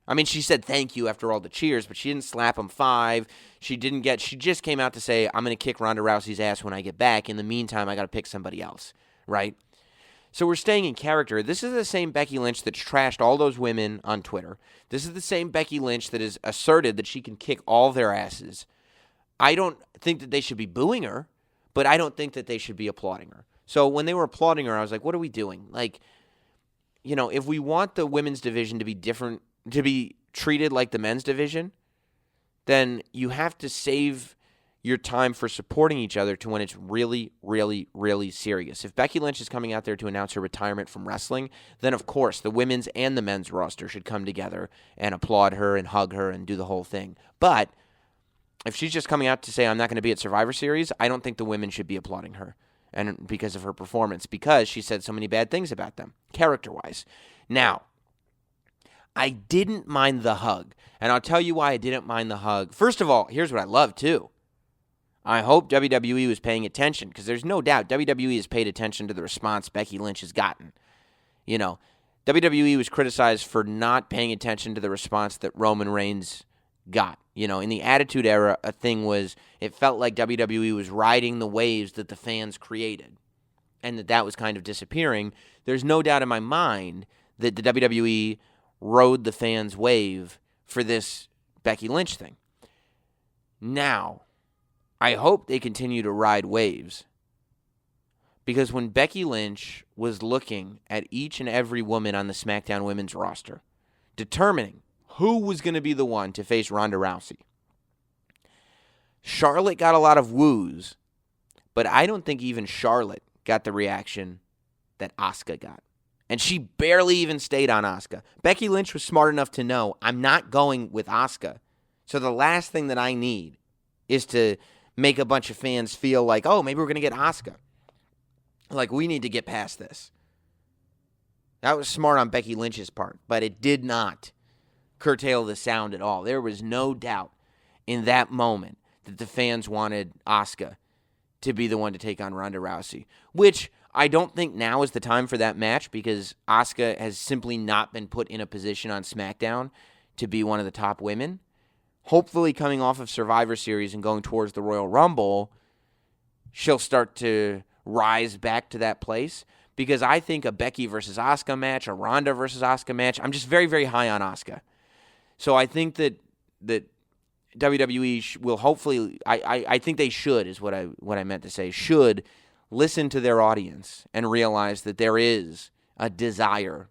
I mean, she said thank you after all the cheers, but she didn't slap them 5. She just came out to say, I'm going to kick Ronda Rousey's ass when I get back. In the meantime, I got to pick somebody else, right? So we're staying in character. This is the same Becky Lynch that's trashed all those women on Twitter. This is the same Becky Lynch that has asserted that she can kick all their asses. I don't think that they should be booing her, but I don't think that they should be applauding her. So when they were applauding her, I was like, what are we doing? Like, you know, if we want the women's division to be different, to be treated like the men's division, then you have to save your time for supporting each other to when it's really, really, really serious. If Becky Lynch is coming out there to announce her retirement from wrestling, then of course the women's and the men's roster should come together and applaud her and hug her and do the whole thing. But if she's just coming out to say, I'm not going to be at Survivor Series, I don't think the women should be applauding her. And because of her performance, because she said so many bad things about them, character-wise. Now, I didn't mind the hug, and I'll tell you why I didn't mind the hug. First of all, here's what I love, too. I hope WWE was paying attention, because there's no doubt WWE has paid attention to the response Becky Lynch has gotten. You know, WWE was criticized for not paying attention to the response that Roman Reigns got. You know, in the Attitude Era, a thing was, it felt like WWE was riding the waves that the fans created, and that was kind of disappearing. There's no doubt in my mind that the WWE rode the fans' wave for this Becky Lynch thing. Now, I hope they continue to ride waves, because when Becky Lynch was looking at each and every woman on the SmackDown women's roster, determining who was going to be the one to face Ronda Rousey, Charlotte got a lot of woos, but I don't think even Charlotte got the reaction that Asuka got. And she barely even stayed on Asuka. Becky Lynch was smart enough to know, I'm not going with Asuka. So the last thing that I need is to make a bunch of fans feel like, oh, maybe we're going to get Asuka. Like, we need to get past this. That was smart on Becky Lynch's part, but it did not curtail the sound at all. There was no doubt. in that moment that the fans wanted Asuka to be the one to take on Ronda Rousey, which I don't think now is the time for that match because Asuka has simply not been put in a position on SmackDown to be one of the top women. Hopefully coming off of Survivor Series and going towards the Royal Rumble, she'll start to rise back to that place because I think a Becky versus Asuka match, a Ronda versus Asuka match, I'm just very, very high on Asuka. So I think that WWE will hopefully, I think they should, is what I meant to say, should listen to their audience and realize that there is a desire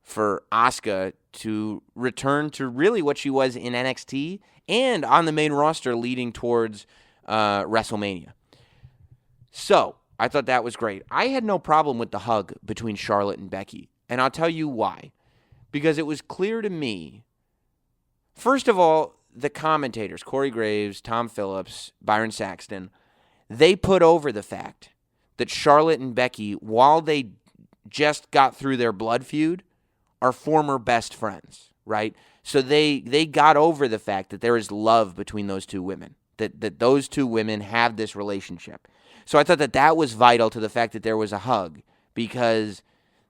for Asuka to return to really what she was in NXT and on the main roster leading towards WrestleMania. So I thought that was great. I had no problem with the hug between Charlotte and Becky, and I'll tell you why. Because it was clear to me, first of all, the commentators, Corey Graves, Tom Phillips, Byron Saxton, they put over the fact that Charlotte and Becky, while they just got through their blood feud, are former best friends, right? So they got over the fact that there is love between those two women, that those two women have this relationship. So I thought that was vital to the fact that there was a hug, because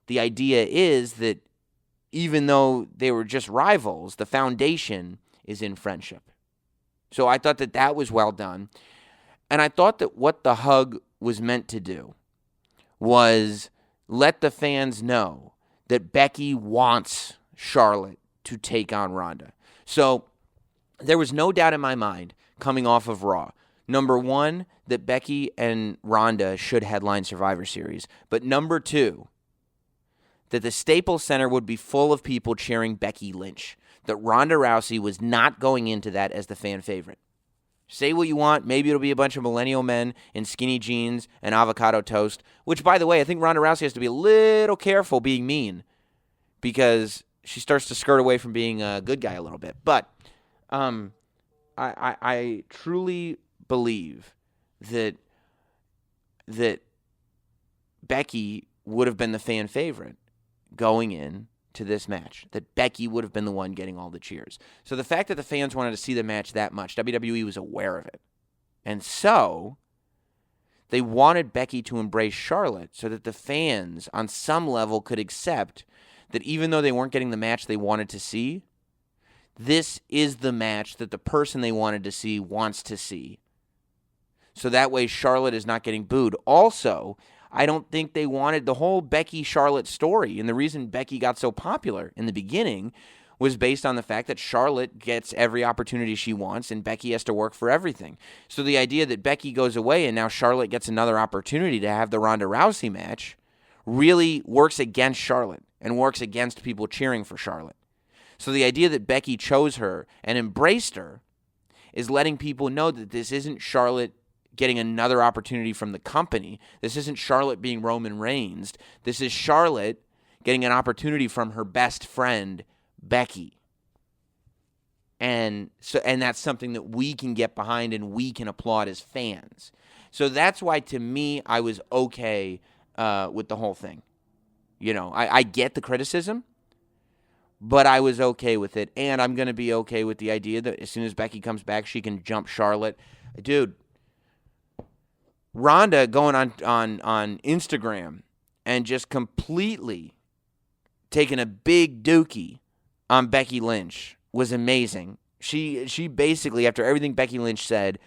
the idea is that even though they were just rivals, the foundation is in friendship. So I thought that was well done. And I thought that what the hug was meant to do was let the fans know that Becky wants Charlotte to take on Ronda. So there was no doubt in my mind coming off of Raw. Number one, that Becky and Ronda should headline Survivor Series. But number two, that the Staples Center would be full of people cheering Becky Lynch. That Ronda Rousey was not going into that as the fan favorite. Say what you want. Maybe it'll be a bunch of millennial men in skinny jeans and avocado toast, which, by the way, I think Ronda Rousey has to be a little careful being mean because she starts to skirt away from being a good guy a little bit. But I truly believe that Becky would have been the fan favorite going in to this match, that Becky would have been the one getting all the cheers. So the fact that the fans wanted to see the match that much, WWE was aware of it. And so they wanted Becky to embrace Charlotte so that the fans on some level could accept that even though they weren't getting the match they wanted to see, this is the match that the person they wanted to see wants to see. So that way Charlotte is not getting booed. Also, I don't think they wanted the whole Becky-Charlotte story. And the reason Becky got so popular in the beginning was based on the fact that Charlotte gets every opportunity she wants and Becky has to work for everything. So the idea that Becky goes away and now Charlotte gets another opportunity to have the Ronda Rousey match really works against Charlotte and works against people cheering for Charlotte. So the idea that Becky chose her and embraced her is letting people know that this isn't Charlotte getting another opportunity from the company. This isn't Charlotte being Roman Reigns. This is Charlotte getting an opportunity from her best friend, Becky. And that's something that we can get behind and we can applaud as fans. So that's why, to me, I was okay with the whole thing. You know, I get the criticism, but I was okay with it. And I'm going to be okay with the idea that as soon as Becky comes back, she can jump Charlotte. Dude, Ronda going on Instagram and just completely taking a big dookie on Becky Lynch was amazing. She basically, after everything Becky Lynch said,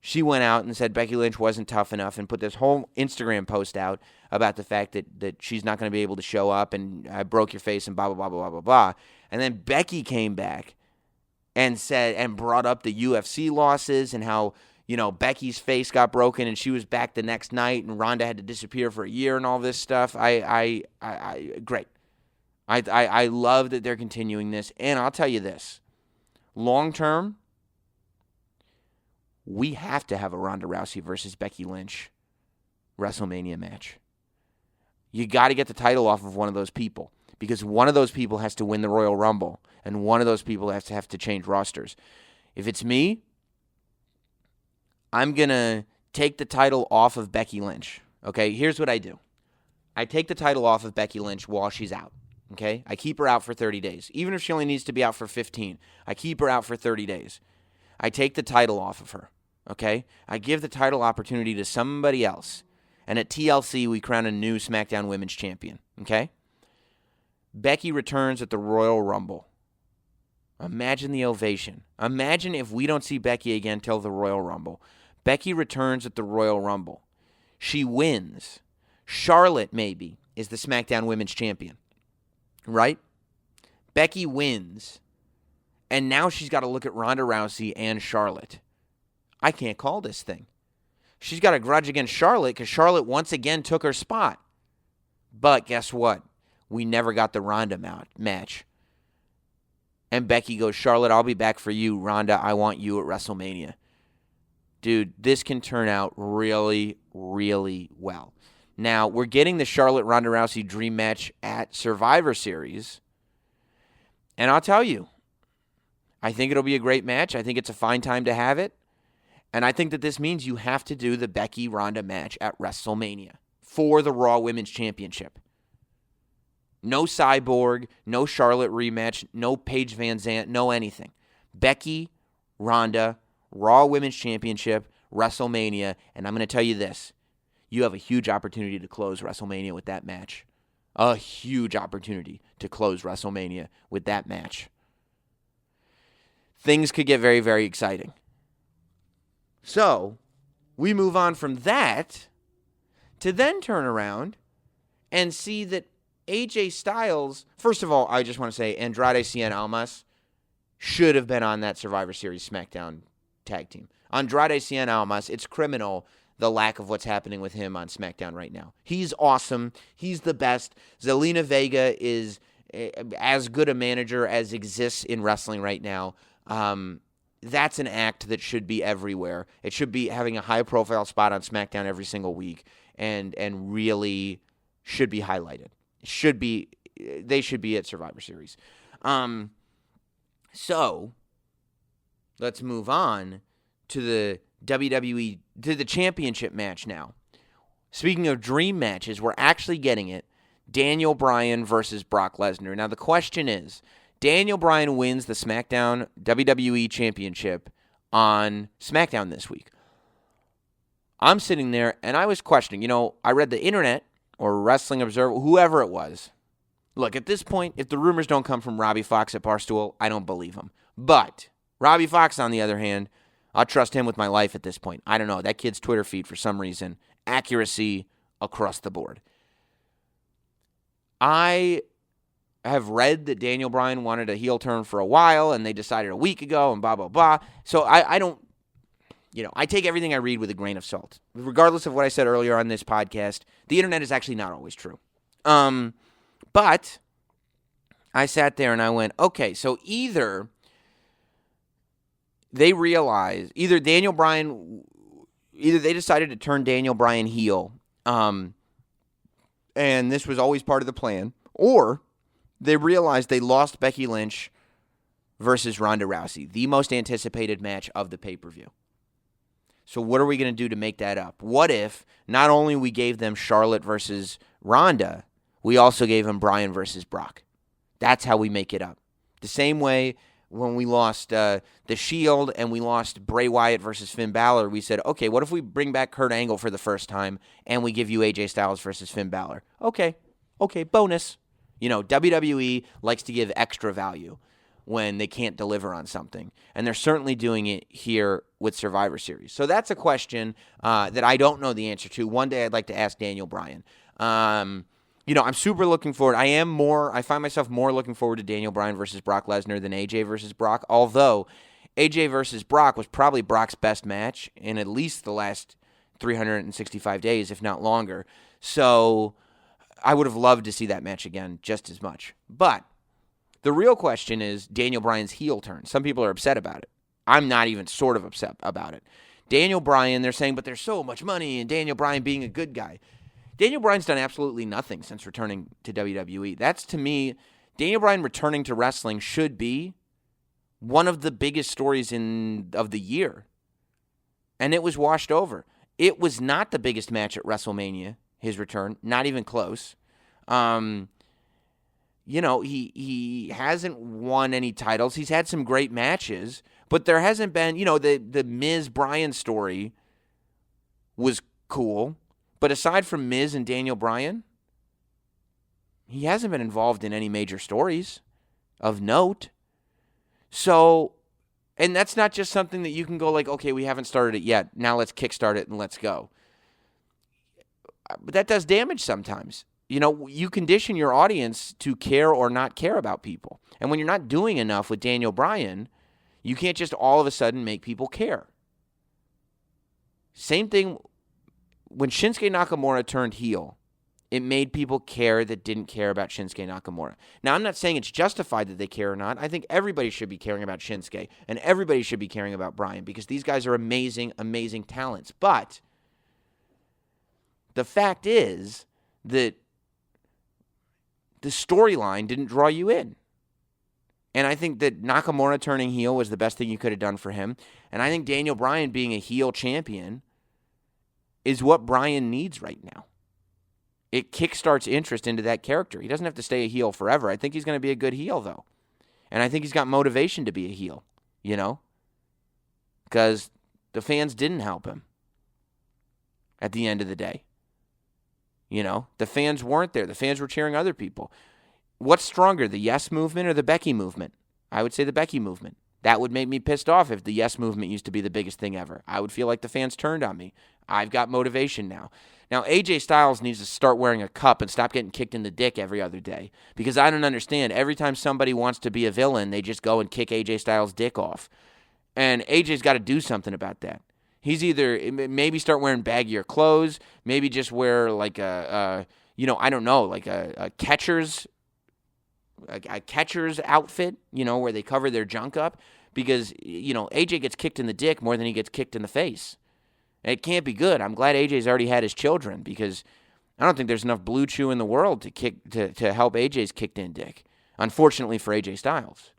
she went out and said Becky Lynch wasn't tough enough and put this whole Instagram post out about the fact that she's not going to be able to show up and I broke your face and blah, blah, blah, blah, blah, blah. And then Becky came back and said and brought up the UFC losses and how, you know, Becky's face got broken and she was back the next night and Ronda had to disappear for a year and all this stuff. Great. I love that they're continuing this. And I'll tell you this, long term, we have to have a Ronda Rousey versus Becky Lynch WrestleMania match. You got to get the title off of one of those people because one of those people has to win the Royal Rumble and one of those people has to change rosters. If it's me, I'm going to take the title off of Becky Lynch. Okay, here's what I do. I take the title off of Becky Lynch while she's out. Okay, I keep her out for 30 days. Even if she only needs to be out for 15, I keep her out for 30 days. I take the title off of her, okay? I give the title opportunity to somebody else. And at TLC, we crown a new SmackDown Women's Champion, okay? Becky returns at the Royal Rumble. Imagine the ovation. Imagine if we don't see Becky again till the Royal Rumble. Becky returns at the Royal Rumble. She wins. Charlotte, maybe, is the SmackDown Women's Champion, right? Becky wins. And now she's got to look at Ronda Rousey and Charlotte. I can't call this thing. She's got a grudge against Charlotte because Charlotte once again took her spot. But guess what? We never got the Ronda match. And Becky goes, Charlotte, I'll be back for you. Ronda, I want you at WrestleMania. Dude, this can turn out really, really well. Now, we're getting the Charlotte-Ronda Rousey dream match at Survivor Series. And I'll tell you, I think it'll be a great match. I think it's a fine time to have it. And I think that this means you have to do the Becky-Ronda match at WrestleMania for the Raw Women's Championship. No Cyborg, no Charlotte rematch, no Paige Van Zant, no anything. Becky, Ronda, Raw Women's Championship, WrestleMania. And I'm going to tell you this. You have a huge opportunity to close WrestleMania with that match. A huge opportunity to close WrestleMania with that match. Things could get very, very exciting. So, we move on from that to then turn around and see that AJ Styles, first of all, I just want to say Andrade Cien Almas should have been on that Survivor Series SmackDown tag team. Andrade Cien Almas, it's criminal the lack of what's happening with him on SmackDown right now. He's awesome. He's the best. Zelina Vega is as good a manager as exists in wrestling right now. That's an act that should be everywhere. It should be having a high-profile spot on SmackDown every single week and really should be highlighted. They should be at Survivor Series. So, let's move on to the WWE, to the championship match now. Speaking of dream matches, we're actually getting it. Daniel Bryan versus Brock Lesnar. Now, the question is, Daniel Bryan wins the SmackDown WWE Championship on SmackDown this week. I'm sitting there, and I was questioning. I read the internet, or Wrestling Observer, whoever it was. Look, at this point, if the rumors don't come from Robbie Fox at Barstool, I don't believe them. But Robbie Fox, on the other hand, I'll trust him with my life at this point. I don't know. That kid's Twitter feed, for some reason, accuracy across the board. I have read that Daniel Bryan wanted a heel turn for a while, and they decided a week ago, and blah, blah, blah. So I don't, I take everything I read with a grain of salt. Regardless of what I said earlier on this podcast, the internet is actually not always true. But I sat there and I went, okay, so either they decided to turn Daniel Bryan heel, and this was always part of the plan, or they realized they lost Becky Lynch versus Ronda Rousey, the most anticipated match of the pay-per-view. So what are we going to do to make that up? What if not only we gave them Charlotte versus Ronda, we also gave them Bryan versus Brock? That's how we make it up. The same way when we lost the Shield and we lost Bray Wyatt versus Finn Balor, we said, okay, what if we bring back Kurt Angle for the first time and we give you AJ Styles versus Finn Balor? Okay, bonus. WWE likes to give extra value when they can't deliver on something. And they're certainly doing it here with Survivor Series. So that's a question that I don't know the answer to. One day I'd like to ask Daniel Bryan. I'm super looking forward. I find myself more looking forward to Daniel Bryan versus Brock Lesnar than AJ versus Brock. Although AJ versus Brock was probably Brock's best match in at least the last 365 days, if not longer. So I would have loved to see that match again just as much. But the real question is Daniel Bryan's heel turn. Some people are upset about it. I'm not even sort of upset about it. Daniel Bryan, they're saying, but there's so much money in Daniel Bryan being a good guy. Daniel Bryan's done absolutely nothing since returning to WWE. That's, to me, Daniel Bryan returning to wrestling should be one of the biggest stories of the year. And it was washed over. It was not the biggest match at WrestleMania, his return, not even close. He hasn't won any titles. He's had some great matches, But there hasn't been, the Miz Bryan story was cool. But aside from Miz and Daniel Bryan, he hasn't been involved in any major stories of note. So, and that's not just something that you can go like, okay, we haven't started it yet. Now let's kickstart it and let's go. But that does damage sometimes. You condition your audience to care or not care about people. And when you're not doing enough with Daniel Bryan, you can't just all of a sudden make people care. Same thing when Shinsuke Nakamura turned heel. It made people care that didn't care about Shinsuke Nakamura. Now, I'm not saying it's justified that they care or not. I think everybody should be caring about Shinsuke, and everybody should be caring about Bryan because these guys are amazing, amazing talents. But the fact is that the storyline didn't draw you in. And I think that Nakamura turning heel was the best thing you could have done for him. And I think Daniel Bryan being a heel champion is what Bryan needs right now. It kickstarts interest into that character. He doesn't have to stay a heel forever. I think he's going to be a good heel, though. And I think he's got motivation to be a heel, because the fans didn't help him at the end of the day. The fans weren't there. The fans were cheering other people. What's stronger, the Yes movement or the Becky movement? I would say the Becky movement. That would make me pissed off if the Yes movement used to be the biggest thing ever. I would feel like the fans turned on me. I've got motivation now. Now, AJ Styles needs to start wearing a cup and stop getting kicked in the dick every other day. Because I don't understand. Every time somebody wants to be a villain, they just go and kick AJ Styles' dick off. And AJ's got to do something about that. He's either maybe start wearing baggier clothes, maybe just wear like a catcher's outfit, where they cover their junk up. Because, AJ gets kicked in the dick more than he gets kicked in the face. It can't be good. I'm glad AJ's already had his children because I don't think there's enough Blue Chew in the world to help AJ's kicked in dick. Unfortunately for AJ Styles.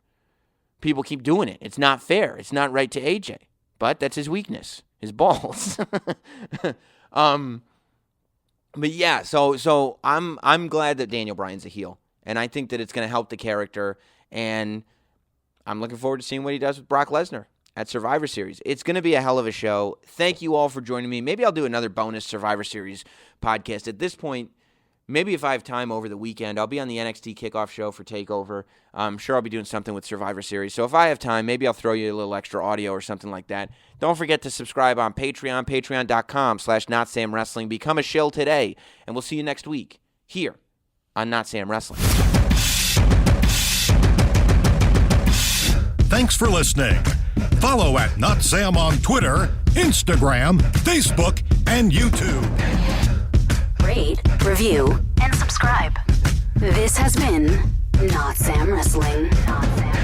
People keep doing it. It's not fair. It's not right to AJ. But that's his weakness. His balls. But yeah, so I'm glad that Daniel Bryan's a heel. And I think that it's going to help the character. And I'm looking forward to seeing what he does with Brock Lesnar at Survivor Series. It's going to be a hell of a show. Thank you all for joining me. Maybe I'll do another bonus Survivor Series podcast. At this point, maybe if I have time over the weekend, I'll be on the NXT kickoff show for TakeOver. I'm sure I'll be doing something with Survivor Series. So if I have time, maybe I'll throw you a little extra audio or something like that. Don't forget to subscribe on Patreon, patreon.com/NotSamWrestling. Become a shill today, and we'll see you next week here on Not Sam Wrestling. Thanks for listening. Follow at Not Sam on Twitter, Instagram, Facebook, and YouTube. Rate, review, and subscribe. This has been Not Sam Wrestling. Not Sam.